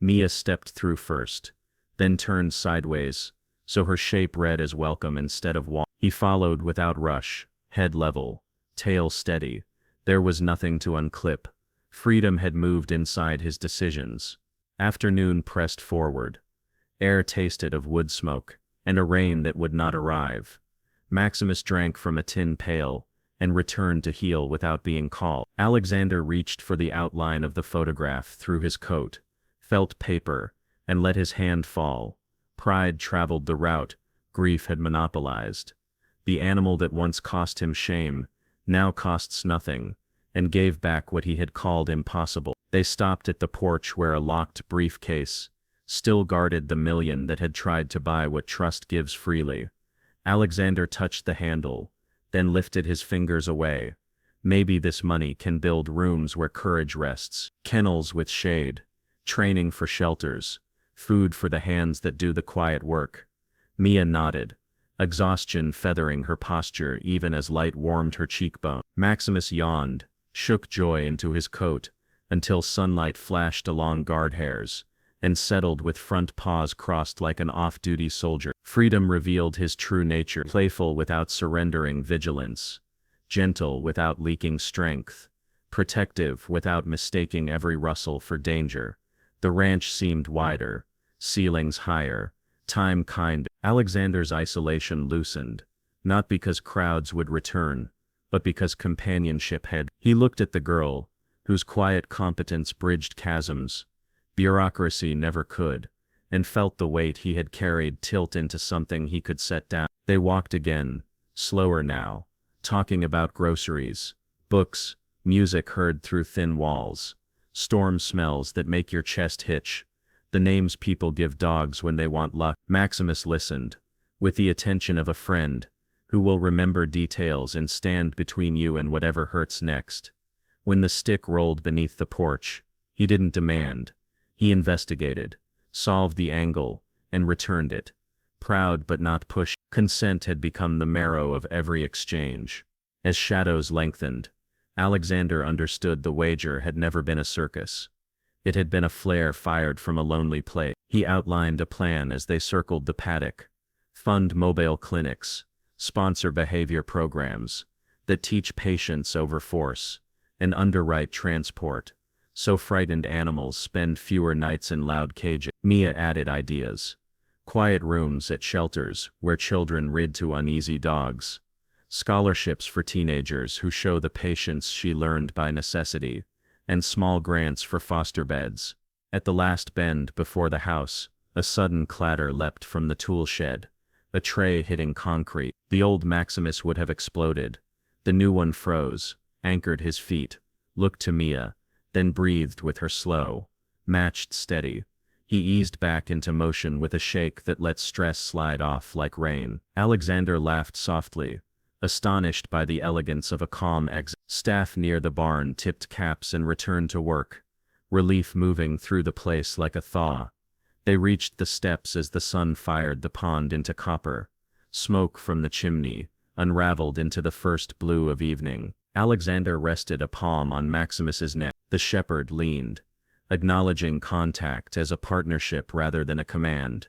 Mia stepped through first, then turned sideways, so her shape read as welcome instead of wall. He followed without rush, head level, tail steady. There was nothing to unclip. Freedom had moved inside his decisions. Afternoon pressed forward. Air tasted of wood smoke, and a rain that would not arrive. Maximus drank from a tin pail, and returned to heel without being called. Alexander reached for the outline of the photograph through his coat, felt paper, and let his hand fall. Pride traveled the route grief had monopolized. The animal that once cost him shame, now costs nothing, and gave back what he had called impossible. They stopped at the porch where a locked briefcase still guarded the million that had tried to buy what trust gives freely. Alexander touched the handle, then lifted his fingers away. Maybe this money can build rooms where courage rests, kennels with shade, training for shelters, food for the hands that do the quiet work. Mia nodded, exhaustion feathering her posture even as light warmed her cheekbone. Maximus yawned, shook joy into his coat, until sunlight flashed along guard hairs, and settled with front paws crossed like an off-duty soldier. Freedom revealed his true nature, playful without surrendering vigilance, gentle without leaking strength, protective without mistaking every rustle for danger. The ranch seemed wider, ceilings higher, time kinder. Alexander's isolation loosened, not because crowds would return, but because companionship had. He looked at the girl, whose quiet competence bridged chasms bureaucracy never could, and felt the weight he had carried tilt into something he could set down. They walked again, slower now, talking about groceries, books, music heard through thin walls, storm smells that make your chest hitch, the names people give dogs when they want luck. Maximus listened, with the attention of a friend, who will remember details and stand between you and whatever hurts next. When the stick rolled beneath the porch, he didn't demand. He investigated, solved the angle, and returned it. Proud but not pushed, consent had become the marrow of every exchange. As shadows lengthened, Alexander understood the wager had never been a circus. It had been a flare fired from a lonely place. He outlined a plan as they circled the paddock. Fund mobile clinics, sponsor behavior programs that teach patience over force, and underwrite transport, so frightened animals spend fewer nights in loud cages. Mia added ideas. Quiet rooms at shelters where children rid to uneasy dogs. Scholarships for teenagers who show the patience she learned by necessity, and small grants for foster beds. At the last bend before the house, a sudden clatter leapt from the tool shed, a tray hitting concrete. The old Maximus would have exploded. The new one froze, anchored his feet, looked to Mia, then breathed with her slow, matched steady. He eased back into motion with a shake that let stress slide off like rain. Alexander laughed softly, astonished by the elegance of a calm exit. Staff near the barn tipped caps and returned to work, relief moving through the place like a thaw. They reached the steps as the sun fired the pond into copper. Smoke from the chimney unraveled into the first blue of evening. Alexander rested a palm on Maximus's neck. The shepherd leaned, acknowledging contact as a partnership rather than a command.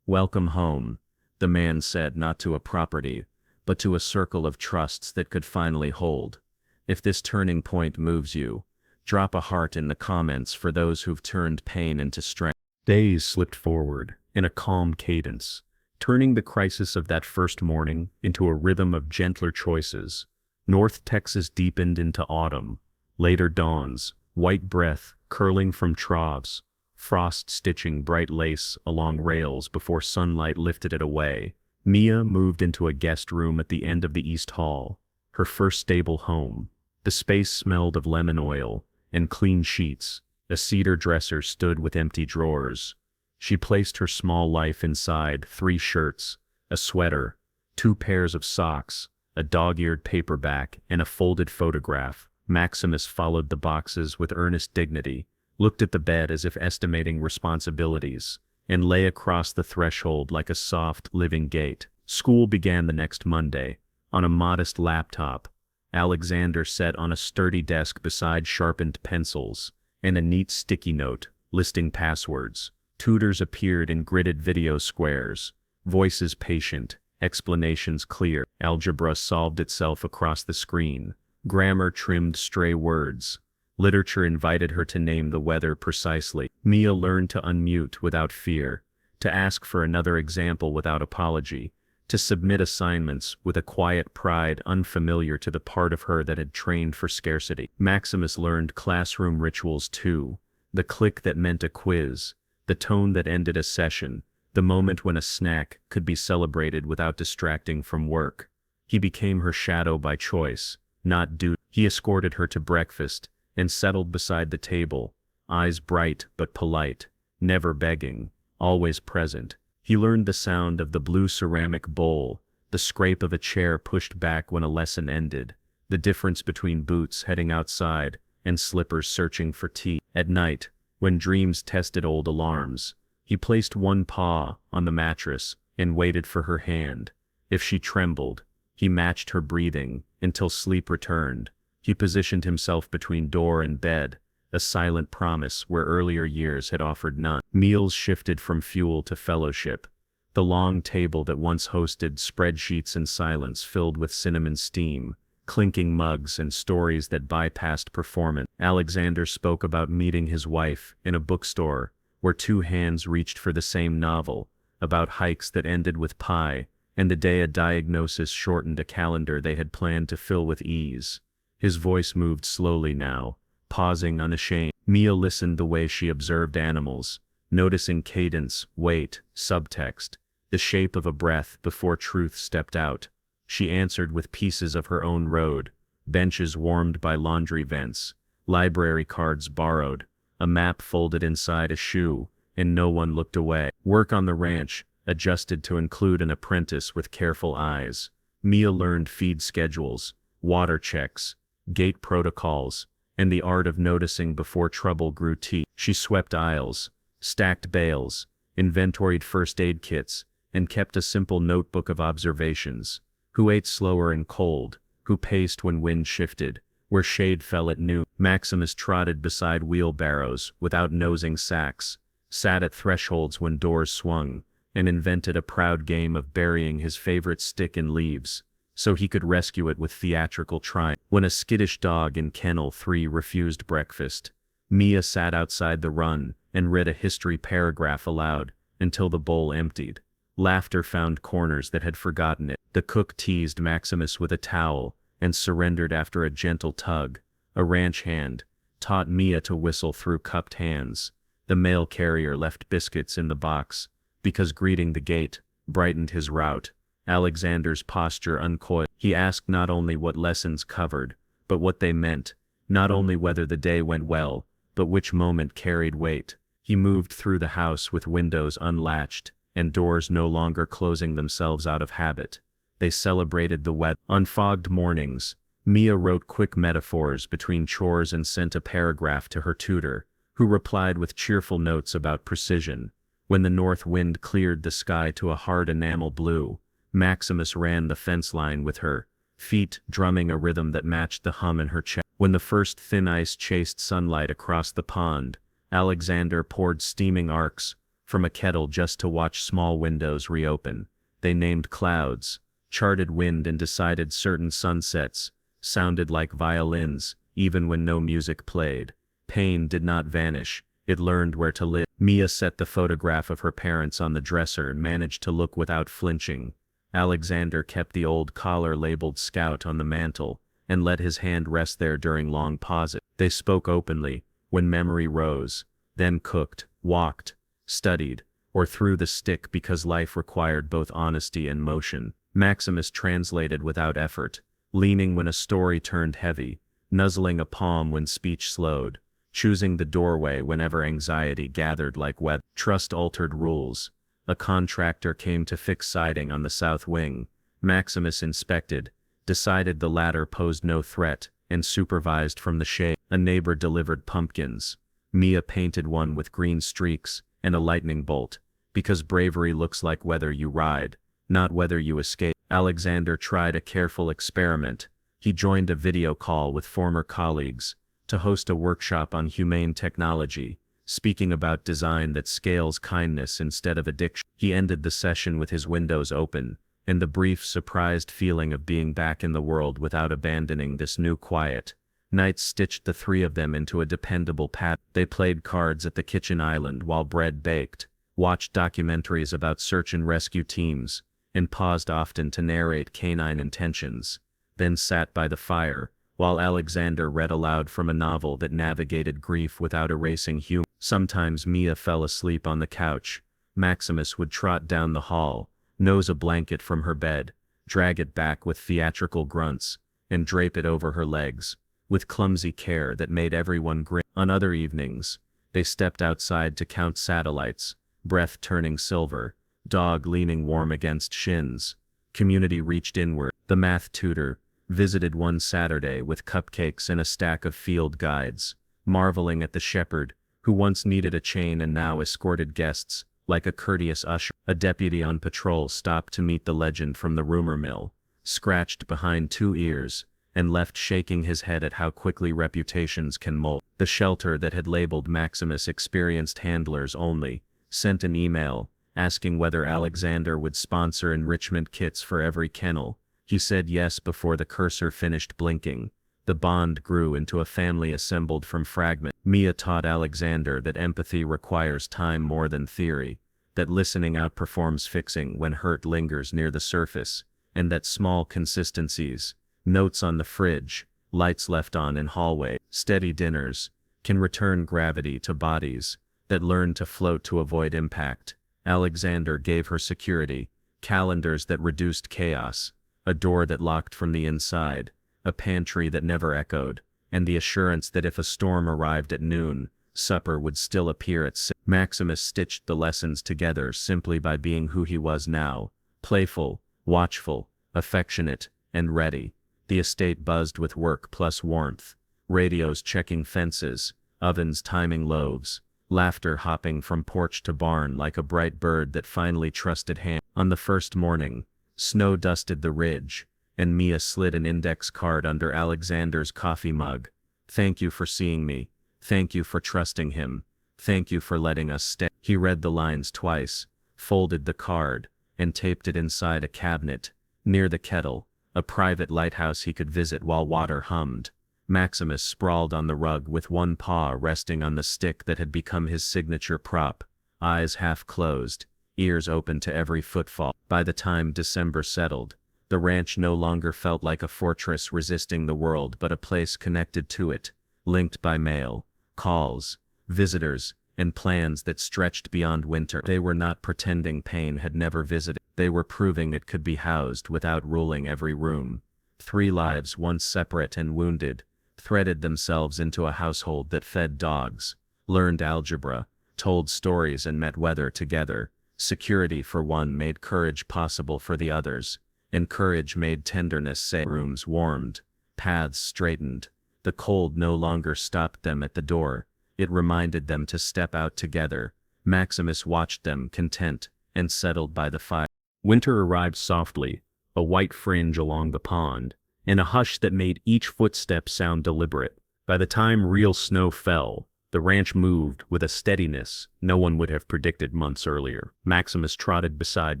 "Welcome home," the man said, not to a property, but to a circle of trusts that could finally hold. If this turning point moves you, drop a heart in the comments for those who've turned pain into strength. Days slipped forward in a calm cadence, turning the crisis of that first morning into a rhythm of gentler choices. North Texas deepened into autumn, later dawns, white breath curling from troughs, frost stitching bright lace along rails before sunlight lifted it away. Mia moved into a guest room at the end of the East Hall, her first stable home. The space smelled of lemon oil and clean sheets. A cedar dresser stood with empty drawers. She placed her small life inside: 3 shirts, a sweater, 2 pairs of socks, a dog-eared paperback, and a folded photograph. Maximus followed the boxes with earnest dignity, looked at the bed as if estimating responsibilities, and lay across the threshold like a soft, living gate. School began the next Monday. On a modest laptop, Alexander sat on a sturdy desk beside sharpened pencils and a neat sticky note listing passwords. Tutors appeared in gridded video squares, voices patient, explanations clear. Algebra solved itself across the screen, Grammar trimmed stray words. Literature invited her to name the weather precisely. Mia learned to unmute without fear, to ask for another example without apology, to submit assignments with a quiet pride unfamiliar to the part of her that had trained for scarcity. Maximus learned classroom rituals too, the click that meant a quiz, the tone that ended a session, the moment when a snack could be celebrated without distracting from work. He became her shadow by choice, not duty. He escorted her to breakfast and settled beside the table, eyes bright but polite, never begging, always present. He learned the sound of the blue ceramic bowl, the scrape of a chair pushed back when a lesson ended, the difference between boots heading outside and slippers searching for tea. At night, when dreams tested old alarms, he placed one paw on the mattress and waited for her hand. If she trembled, he matched her breathing until sleep returned. He positioned himself between door and bed, a silent promise where earlier years had offered none. Meals shifted from fuel to fellowship. The long table that once hosted spreadsheets and silence filled with cinnamon steam, clinking mugs and stories that bypassed performance. Alexander spoke about meeting his wife in a bookstore where two hands reached for the same novel, about hikes that ended with pie, and the day a diagnosis shortened a calendar they had planned to fill with ease. His voice moved slowly now, pausing unashamed. Mia listened the way she observed animals, noticing cadence, weight, subtext, the shape of a breath before truth stepped out. She answered with pieces of her own road, benches warmed by laundry vents, library cards borrowed, a map folded inside a shoe, and no one looked away. Work on the ranch, adjusted to include an apprentice with careful eyes. Mia learned feed schedules, water checks, gate protocols, and the art of noticing before trouble grew teeth. She swept aisles, stacked bales, inventoried first aid kits, and kept a simple notebook of observations. Who ate slower and cold, who paced when wind shifted, where shade fell at noon. Maximus trotted beside wheelbarrows without nosing sacks, sat at thresholds when doors swung, and invented a proud game of burying his favorite stick in leaves, so he could rescue it with theatrical triumph. When a skittish dog in Kennel 3 refused breakfast, Mia sat outside the run and read a history paragraph aloud until the bowl emptied. Laughter found corners that had forgotten it. The cook teased Maximus with a towel and surrendered after a gentle tug. A ranch hand taught Mia to whistle through cupped hands. The mail carrier left biscuits in the box because greeting the gate brightened his route. Alexander's posture uncoiled. He asked not only what lessons covered, but what they meant, not only whether the day went well, but which moment carried weight. He moved through the house with windows unlatched and doors no longer closing themselves out of habit. They celebrated the weather. On fogged mornings, Mia wrote quick metaphors between chores and sent a paragraph to her tutor, who replied with cheerful notes about precision. When the north wind cleared the sky to a hard enamel blue, Maximus ran the fence line with her, feet drumming a rhythm that matched the hum in her chest. When the first thin ice chased sunlight across the pond, Alexander poured steaming arcs from a kettle just to watch small windows reopen. They named clouds, charted wind, and decided certain sunsets sounded like violins, even when no music played. Pain did not vanish, it learned where to live. Mia set the photograph of her parents on the dresser and managed to look without flinching. Alexander kept the old collar labeled Scout on the mantel and let his hand rest there during long pauses. They spoke openly when memory rose, then cooked, walked, studied, or threw the stick because life required both honesty and motion. Maximus translated without effort, leaning when a story turned heavy, nuzzling a palm when speech slowed, choosing the doorway whenever anxiety gathered like weather. Trust altered rules. A contractor came to fix siding on the south wing. Maximus inspected, decided the ladder posed no threat, and supervised from the shade. A neighbor delivered pumpkins. Mia painted one with green streaks and a lightning bolt, because bravery looks like whether you ride, not whether you escape. Alexander tried a careful experiment. He joined a video call with former colleagues to host a workshop on humane technology, speaking about design that scales kindness instead of addiction. He ended the session with his windows open and the brief, surprised feeling of being back in the world without abandoning this new quiet. Nights stitched the three of them into a dependable pattern. They played cards at the kitchen island while bread baked, watched documentaries about search and rescue teams, and paused often to narrate canine intentions, then sat by the fire, while Alexander read aloud from a novel that navigated grief without erasing humor. Sometimes Mia fell asleep on the couch. Maximus would trot down the hall, nose a blanket from her bed, drag it back with theatrical grunts, and drape it over her legs, with clumsy care that made everyone grin. On other evenings, they stepped outside to count satellites, breath turning silver, dog leaning warm against shins. Community reached inward. The math tutor visited one Saturday with cupcakes and a stack of field guides, marveling at the shepherd, who once needed a chain and now escorted guests like a courteous usher. A deputy on patrol stopped to meet the legend from the rumor mill, scratched behind two ears, and left shaking his head at how quickly reputations can mold. The shelter that had labeled Maximus experienced handlers only sent an email asking whether Alexander would sponsor enrichment kits for every kennel. He said yes before the cursor finished blinking. The bond grew into a family assembled from fragments. Mia taught Alexander that empathy requires time more than theory, that listening outperforms fixing when hurt lingers near the surface, and that small consistencies, notes on the fridge, lights left on in hallway, steady dinners, can return gravity to bodies that learn to float to avoid impact. Alexander gave her security, calendars that reduced chaos, a door that locked from the inside, a pantry that never echoed, and the assurance that if a storm arrived at noon, supper would still appear at 6. Maximus stitched the lessons together simply by being who he was now, playful, watchful, affectionate, and ready. The estate buzzed with work plus warmth, radios checking fences, ovens timing loaves, laughter hopping from porch to barn like a bright bird that finally trusted hand. On the first morning, snow dusted the ridge, and Mia slid an index card under Alexander's coffee mug. "Thank you for seeing me. Thank you for trusting him. Thank you for letting us stay." He read the lines twice, folded the card, and taped it inside a cabinet, near the kettle, a private lighthouse he could visit while water hummed. Maximus sprawled on the rug with one paw resting on the stick that had become his signature prop, eyes half closed, ears open to every footfall. By the time December settled, the ranch no longer felt like a fortress resisting the world but a place connected to it, linked by mail, calls, visitors, and plans that stretched beyond winter. They were not pretending pain had never visited. They were proving it could be housed without ruling every room. 3 lives once separate and wounded, threaded themselves into a household that fed dogs, learned algebra, told stories and met weather together. Security for one made courage possible for the others, and courage made tenderness safe. Rooms warmed, paths straightened. The cold no longer stopped them at the door, it reminded them to step out together. Maximus watched them content and settled by the fire. Winter arrived softly, a white fringe along the pond, and a hush that made each footstep sound deliberate. By the time real snow fell, the ranch moved with a steadiness no one would have predicted months earlier. Maximus trotted beside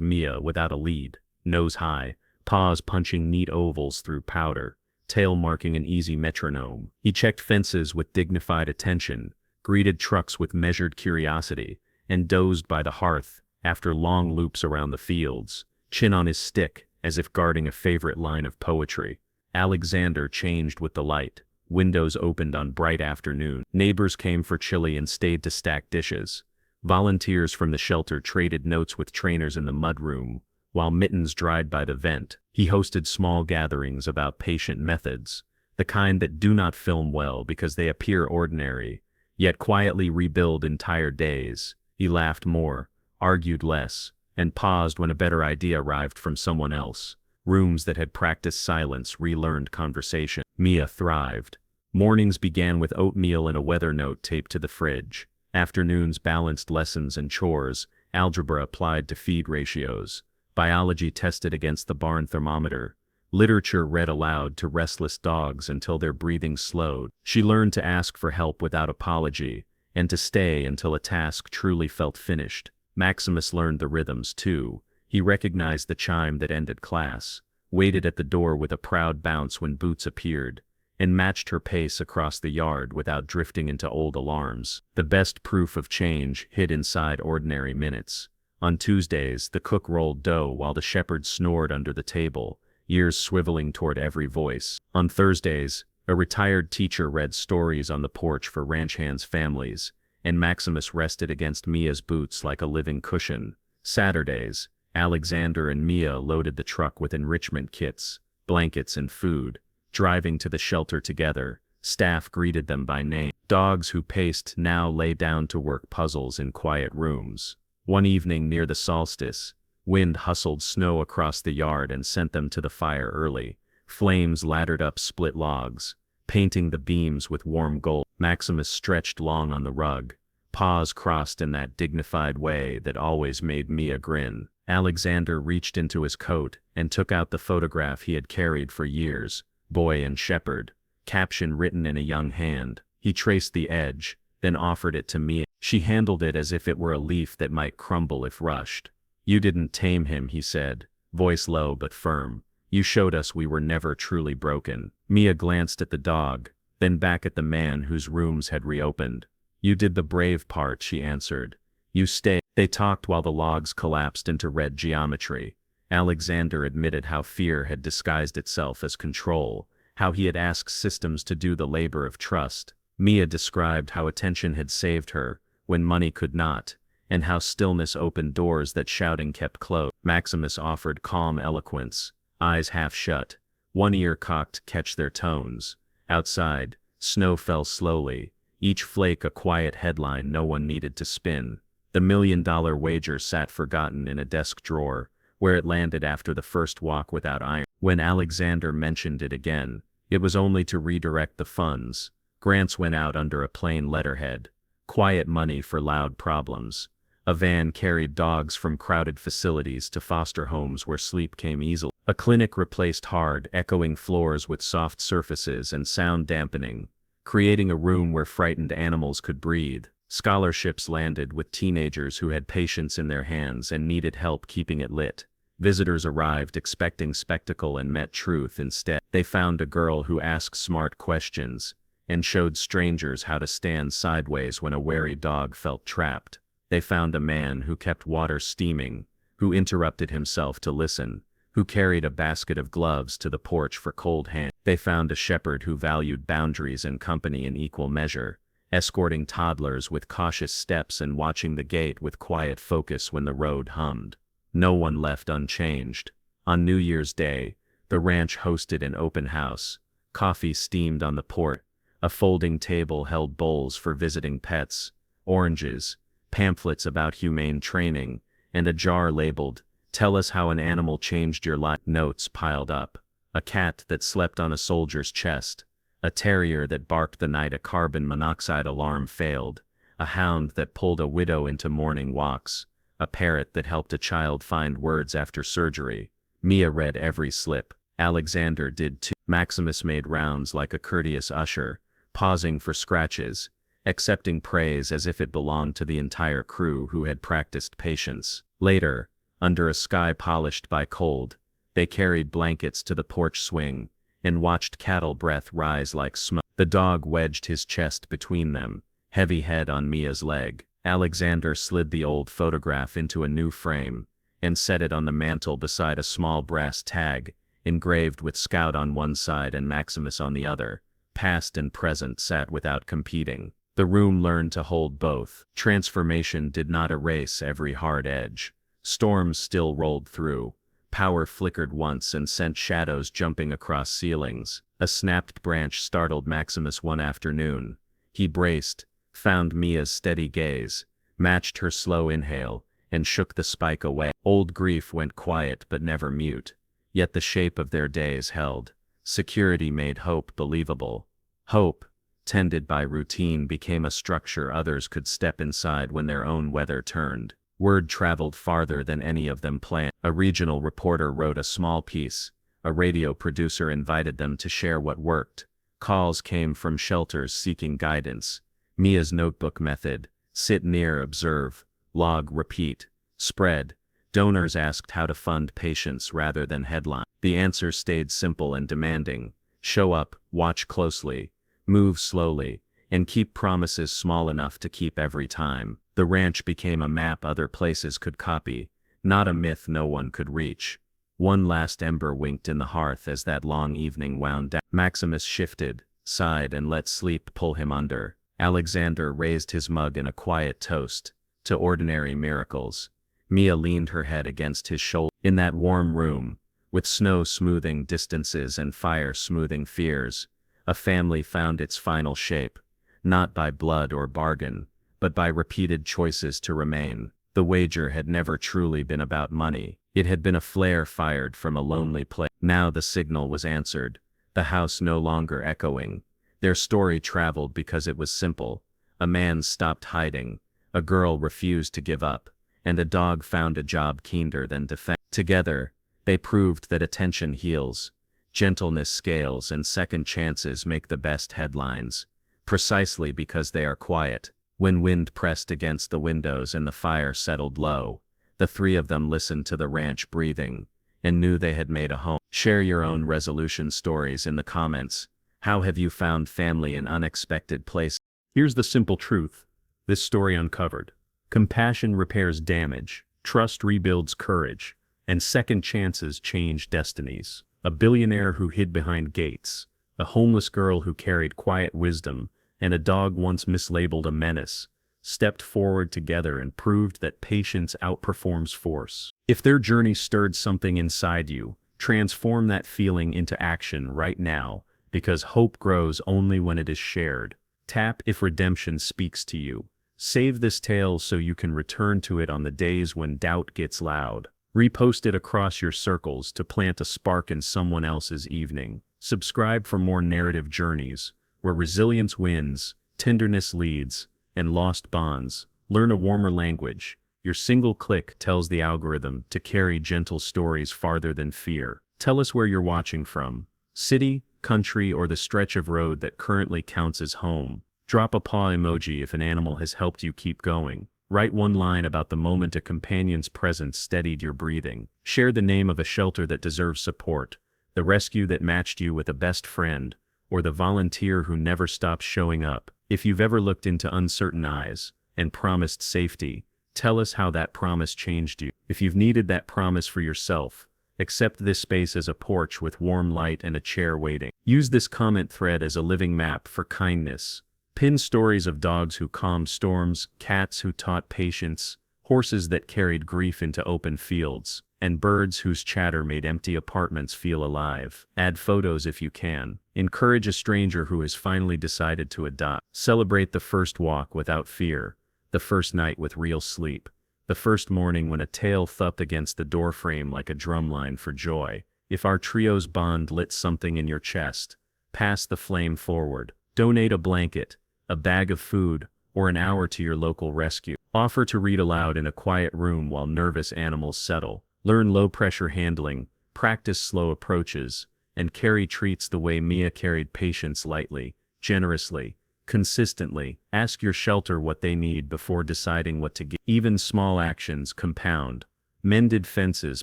Mia without a lead, nose high, paws punching neat ovals through powder, tail marking an easy metronome. He checked fences with dignified attention, greeted trucks with measured curiosity, and dozed by the hearth after long loops around the fields, chin on his stick as if guarding a favorite line of poetry. Alexander changed with the light. Windows opened on bright afternoon. Neighbors came for chili and stayed to stack dishes. Volunteers from the shelter traded notes with trainers in the mudroom, while mittens dried by the vent. He hosted small gatherings about patient methods, the kind that do not film well because they appear ordinary, yet quietly rebuild entire days. He laughed more, argued less, and paused when a better idea arrived from someone else. Rooms that had practiced silence relearned conversation. Mia thrived. Mornings began with oatmeal and a weather note taped to the fridge. Afternoons balanced lessons and chores, algebra applied to feed ratios, biology tested against the barn thermometer, literature read aloud to restless dogs until their breathing slowed. She learned to ask for help without apology, and to stay until a task truly felt finished. Maximus learned the rhythms too. He recognized the chime that ended class, waited at the door with a proud bounce when Boots appeared, and matched her pace across the yard without drifting into old alarms. The best proof of change hid inside ordinary minutes. On Tuesdays, the cook rolled dough while the shepherd snored under the table, ears swiveling toward every voice. On Thursdays, a retired teacher read stories on the porch for ranch hands' families, and Maximus rested against Mia's boots like a living cushion. Saturdays, Alexander and Mia loaded the truck with enrichment kits, blankets and food. Driving to the shelter together, staff greeted them by name. Dogs who paced now lay down to work puzzles in quiet rooms. One evening near the solstice, wind hustled snow across the yard and sent them to the fire early. Flames laddered up split logs, painting the beams with warm gold. Maximus stretched long on the rug, paws crossed in that dignified way that always made Mia grin. Alexander reached into his coat and took out the photograph he had carried for years. Boy and shepherd, caption written in a young hand. He traced the edge, then offered it to Mia. She handled it as if it were a leaf that might crumble if rushed. "You didn't tame him," he said, voice low but firm. "You showed us we were never truly broken." Mia glanced at the dog, then back at the man whose rooms had reopened. "You did the brave part," she answered. "You stayed." They talked while the logs collapsed into red geometry. Alexander admitted how fear had disguised itself as control, how he had asked systems to do the labor of trust. Mia described how attention had saved her, when money could not, and how stillness opened doors that shouting kept closed. Maximus offered calm eloquence, eyes half shut, one ear cocked to catch their tones. Outside, snow fell slowly, each flake a quiet headline no one needed to spin. The $1 million wager sat forgotten in a desk drawer, where it landed after the first walk without iron. When Alexander mentioned it again, it was only to redirect the funds. Grants went out under a plain letterhead. Quiet money for loud problems. A van carried dogs from crowded facilities to foster homes where sleep came easily. A clinic replaced hard, echoing floors with soft surfaces and sound dampening, creating a room where frightened animals could breathe. Scholarships landed with teenagers who had patience in their hands and needed help keeping it lit. Visitors arrived expecting spectacle and met truth instead. They found a girl who asked smart questions, and showed strangers how to stand sideways when a wary dog felt trapped. They found a man who kept water steaming, who interrupted himself to listen, who carried a basket of gloves to the porch for cold hands. They found a shepherd who valued boundaries and company in equal measure, escorting toddlers with cautious steps and watching the gate with quiet focus when the road hummed. No one left unchanged. On New Year's Day, the ranch hosted an open house. Coffee steamed on the porch. A folding table held bowls for visiting pets, oranges, pamphlets about humane training, and a jar labeled, "Tell us how an animal changed your life." Notes piled up. A cat that slept on a soldier's chest. A terrier that barked the night a carbon monoxide alarm failed. A hound that pulled a widow into morning walks. A parrot that helped a child find words after surgery. Mia read every slip. Alexander did too. Maximus made rounds like a courteous usher, pausing for scratches, accepting praise as if it belonged to the entire crew who had practiced patience. Later, under a sky polished by cold, they carried blankets to the porch swing, and watched cattle breath rise like smoke. The dog wedged his chest between them, heavy head on Mia's leg. Alexander slid the old photograph into a new frame, and set it on the mantel beside a small brass tag, engraved with Scout on one side and Maximus on the other. Past and present sat without competing. The room learned to hold both. Transformation did not erase every hard edge. Storms still rolled through. Power flickered once and sent shadows jumping across ceilings. A snapped branch startled Maximus one afternoon. He braced, found Mia's steady gaze, matched her slow inhale, and shook the spike away. Old grief went quiet but never mute. Yet the shape of their days held. Security made hope believable. Hope, tended by routine, became a structure others could step inside when their own weather turned. Word traveled farther than any of them planned. A regional reporter wrote a small piece. A radio producer invited them to share what worked. Calls came from shelters seeking guidance. Mia's notebook method: sit near, observe, log, repeat, spread, Donors asked how to fund patients rather than headlines. The answer stayed simple and demanding. Show up, watch closely, move slowly, and keep promises small enough to keep every time. The ranch became a map other places could copy, not a myth no one could reach. One last ember winked in the hearth as that long evening wound down. Maximus shifted, sighed, and let sleep pull him under. Alexander raised his mug in a quiet toast to ordinary miracles. Mia leaned her head against his shoulder. In that warm room, with snow smoothing distances and fire smoothing fears, a family found its final shape, not by blood or bargain, but by repeated choices to remain. The wager had never truly been about money. It had been a flare fired from a lonely place. Now the signal was answered, the house no longer echoing. Their story traveled because it was simple. A man stopped hiding, a girl refused to give up, and a dog found a job kinder than defense. Together, they proved that attention heals, gentleness scales, and second chances make the best headlines, precisely because they are quiet. When wind pressed against the windows and the fire settled low, the three of them listened to the ranch breathing, and knew they had made a home. Share your own resolution stories in the comments. How have you found family in unexpected places? Here's the simple truth this story uncovered. Compassion repairs damage, trust rebuilds courage, and second chances change destinies. A billionaire who hid behind gates, a homeless girl who carried quiet wisdom, and a dog once mislabeled a menace, stepped forward together and proved that patience outperforms force. If their journey stirred something inside you, transform that feeling into action right now, because hope grows only when it is shared. Tap if redemption speaks to you. Save this tale so you can return to it on the days when doubt gets loud. Repost it across your circles to plant a spark in someone else's evening. Subscribe for more narrative journeys, where resilience wins, tenderness leads, and lost bonds. Learn a warmer language. Your single click tells the algorithm to carry gentle stories farther than fear. Tell us where you're watching from. City, country, or the stretch of road that currently counts as home. Drop a paw emoji if an animal has helped you keep going. Write one line about the moment a companion's presence steadied your breathing. Share the name of a shelter that deserves support, the rescue that matched you with a best friend, or the volunteer who never stops showing up. If you've ever looked into uncertain eyes and promised safety, tell us how that promise changed you. If you've needed that promise for yourself, accept this space as a porch with warm light and a chair waiting. Use this comment thread as a living map for kindness. Pin stories of dogs who calmed storms, cats who taught patience, horses that carried grief into open fields, and birds whose chatter made empty apartments feel alive. Add photos if you can. Encourage a stranger who has finally decided to adopt. Celebrate the first walk without fear, the first night with real sleep, the first morning when a tail thumped against the doorframe like a drumline for joy. If our trio's bond lit something in your chest, pass the flame forward. Donate a blanket, a bag of food, or an hour to your local rescue. Offer to read aloud in a quiet room while nervous animals settle. Learn low-pressure handling, practice slow approaches, and carry treats the way Mia carried patience lightly, generously, consistently. Ask your shelter what they need before deciding what to give. Even small actions compound. Mended fences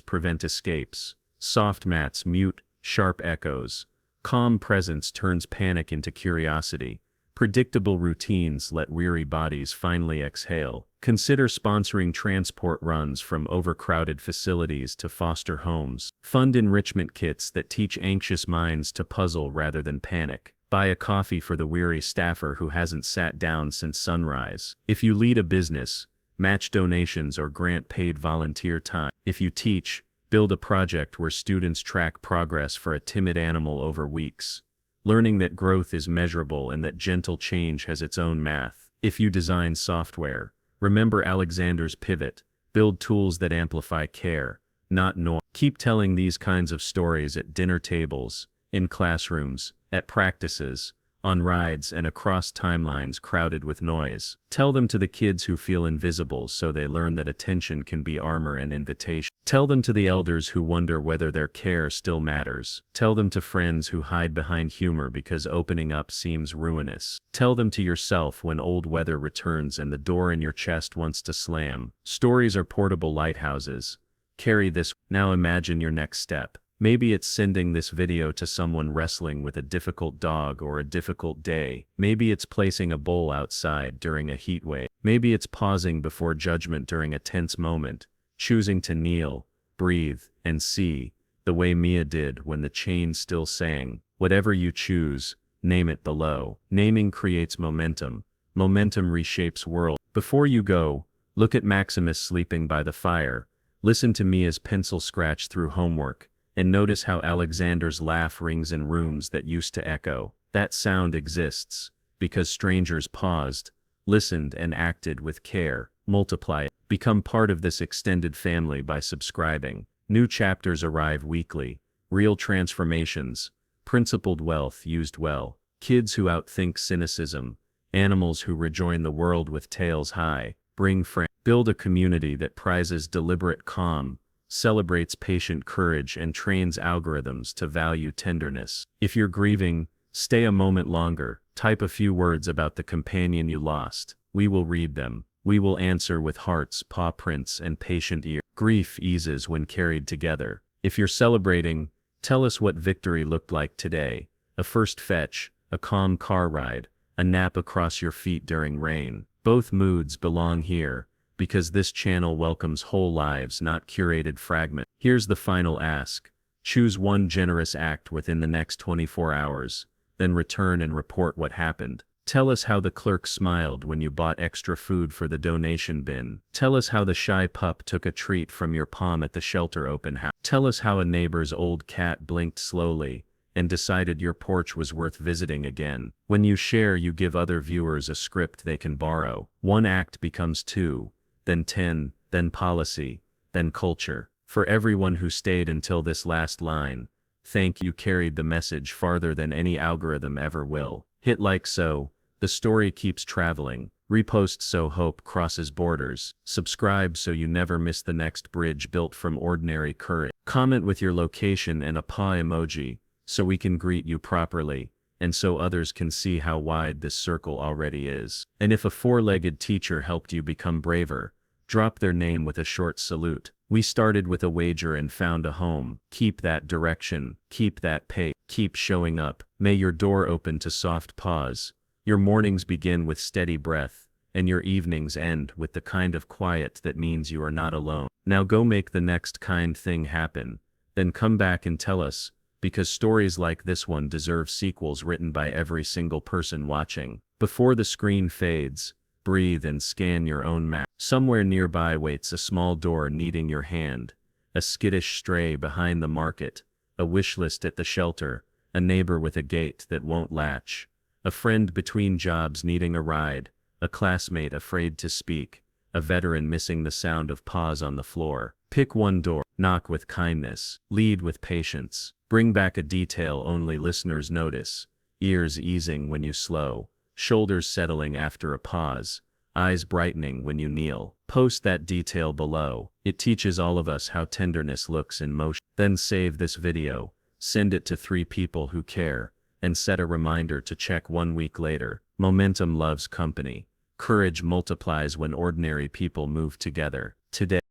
prevent escapes. Soft mats mute sharp echoes. Calm presence turns panic into curiosity. Predictable routines let weary bodies finally exhale. Consider sponsoring transport runs from overcrowded facilities to foster homes. Fund enrichment kits that teach anxious minds to puzzle rather than panic. Buy a coffee for the weary staffer who hasn't sat down since sunrise. If you lead a business, match donations or grant paid volunteer time. If you teach, build a project where students track progress for a timid animal over weeks, learning that growth is measurable and that gentle change has its own math. If you design software, remember Alexander's pivot, build tools that amplify care, not noise. Keep telling these kinds of stories at dinner tables, in classrooms, at practices, on rides, and across timelines crowded with noise. Tell them to the kids who feel invisible so they learn that attention can be armor and invitation. Tell them to the elders who wonder whether their care still matters. Tell them to friends who hide behind humor because opening up seems ruinous. Tell them to yourself when old weather returns and the door in your chest wants to slam. Stories are portable lighthouses, Carry this. Now imagine your next step. Maybe it's sending this video to someone wrestling with a difficult dog or a difficult day. Maybe it's placing a bowl outside during a heat wave. Maybe it's pausing before judgment during a tense moment, choosing to kneel, breathe, and see, the way Mia did when the chain still sang. Whatever you choose, name it below. Naming creates momentum. Momentum reshapes world. Before you go, look at Maximus sleeping by the fire. Listen to Mia's pencil scratch through homework, and notice how Alexander's laugh rings in rooms that used to echo. That sound exists because strangers paused, listened, and acted with care. Multiply it. Become part of this extended family by subscribing. New chapters arrive weekly. Real transformations. Principled wealth used well. Kids who outthink cynicism. Animals who rejoin the world with tails high. Bring friends. Build a community that prizes deliberate calm, celebrates patient courage, and trains algorithms to value tenderness. If you're grieving, stay a moment longer. Type a few words about the companion you lost. We will read them. We will answer with hearts, paw prints, and patient ear. Grief eases when carried together. If you're celebrating, tell us what victory looked like today. A first fetch, a calm car ride, a nap across your feet during rain. Both moods belong here, because this channel welcomes whole lives, not curated fragments. Here's the final ask. Choose one generous act within the next 24 hours, then return and report what happened. Tell us how the clerk smiled when you bought extra food for the donation bin. Tell us how the shy pup took a treat from your palm at the shelter open house. Tell us how a neighbor's old cat blinked slowly and decided your porch was worth visiting again. When you share, you give other viewers a script they can borrow. One act becomes 2, then 10, then policy, then culture. For everyone who stayed until this last line, thank you. Carried the message farther than any algorithm ever will. Hit like so the story keeps traveling. Repost so hope crosses borders. Subscribe so you never miss the next bridge built from ordinary courage. Comment with your location and a paw emoji, so we can greet you properly, and so others can see how wide this circle already is. And if a four-legged teacher helped you become braver, drop their name with a short salute. We started with a wager and found a home. Keep that direction, keep that pace, keep showing up. May your door open to soft paws. Your mornings begin with steady breath, and your evenings end with the kind of quiet that means you are not alone. Now go make the next kind thing happen, then come back and tell us, because stories like this one deserve sequels written by every single person watching. Before the screen fades, breathe and scan your own map. Somewhere nearby waits a small door needing your hand, a skittish stray behind the market, a wish list at the shelter, a neighbor with a gate that won't latch, a friend between jobs needing a ride, a classmate afraid to speak, a veteran missing the sound of paws on the floor. Pick one door, knock with kindness, lead with patience, bring back a detail only listeners notice, ears easing when you slow, shoulders settling after a pause, eyes brightening when you kneel. Post that detail below. It teaches all of us how tenderness looks in motion. Then save this video, send it to 3 people who care, and set a reminder to check 1 week later. Momentum loves company. Courage multiplies when ordinary people move together. Today.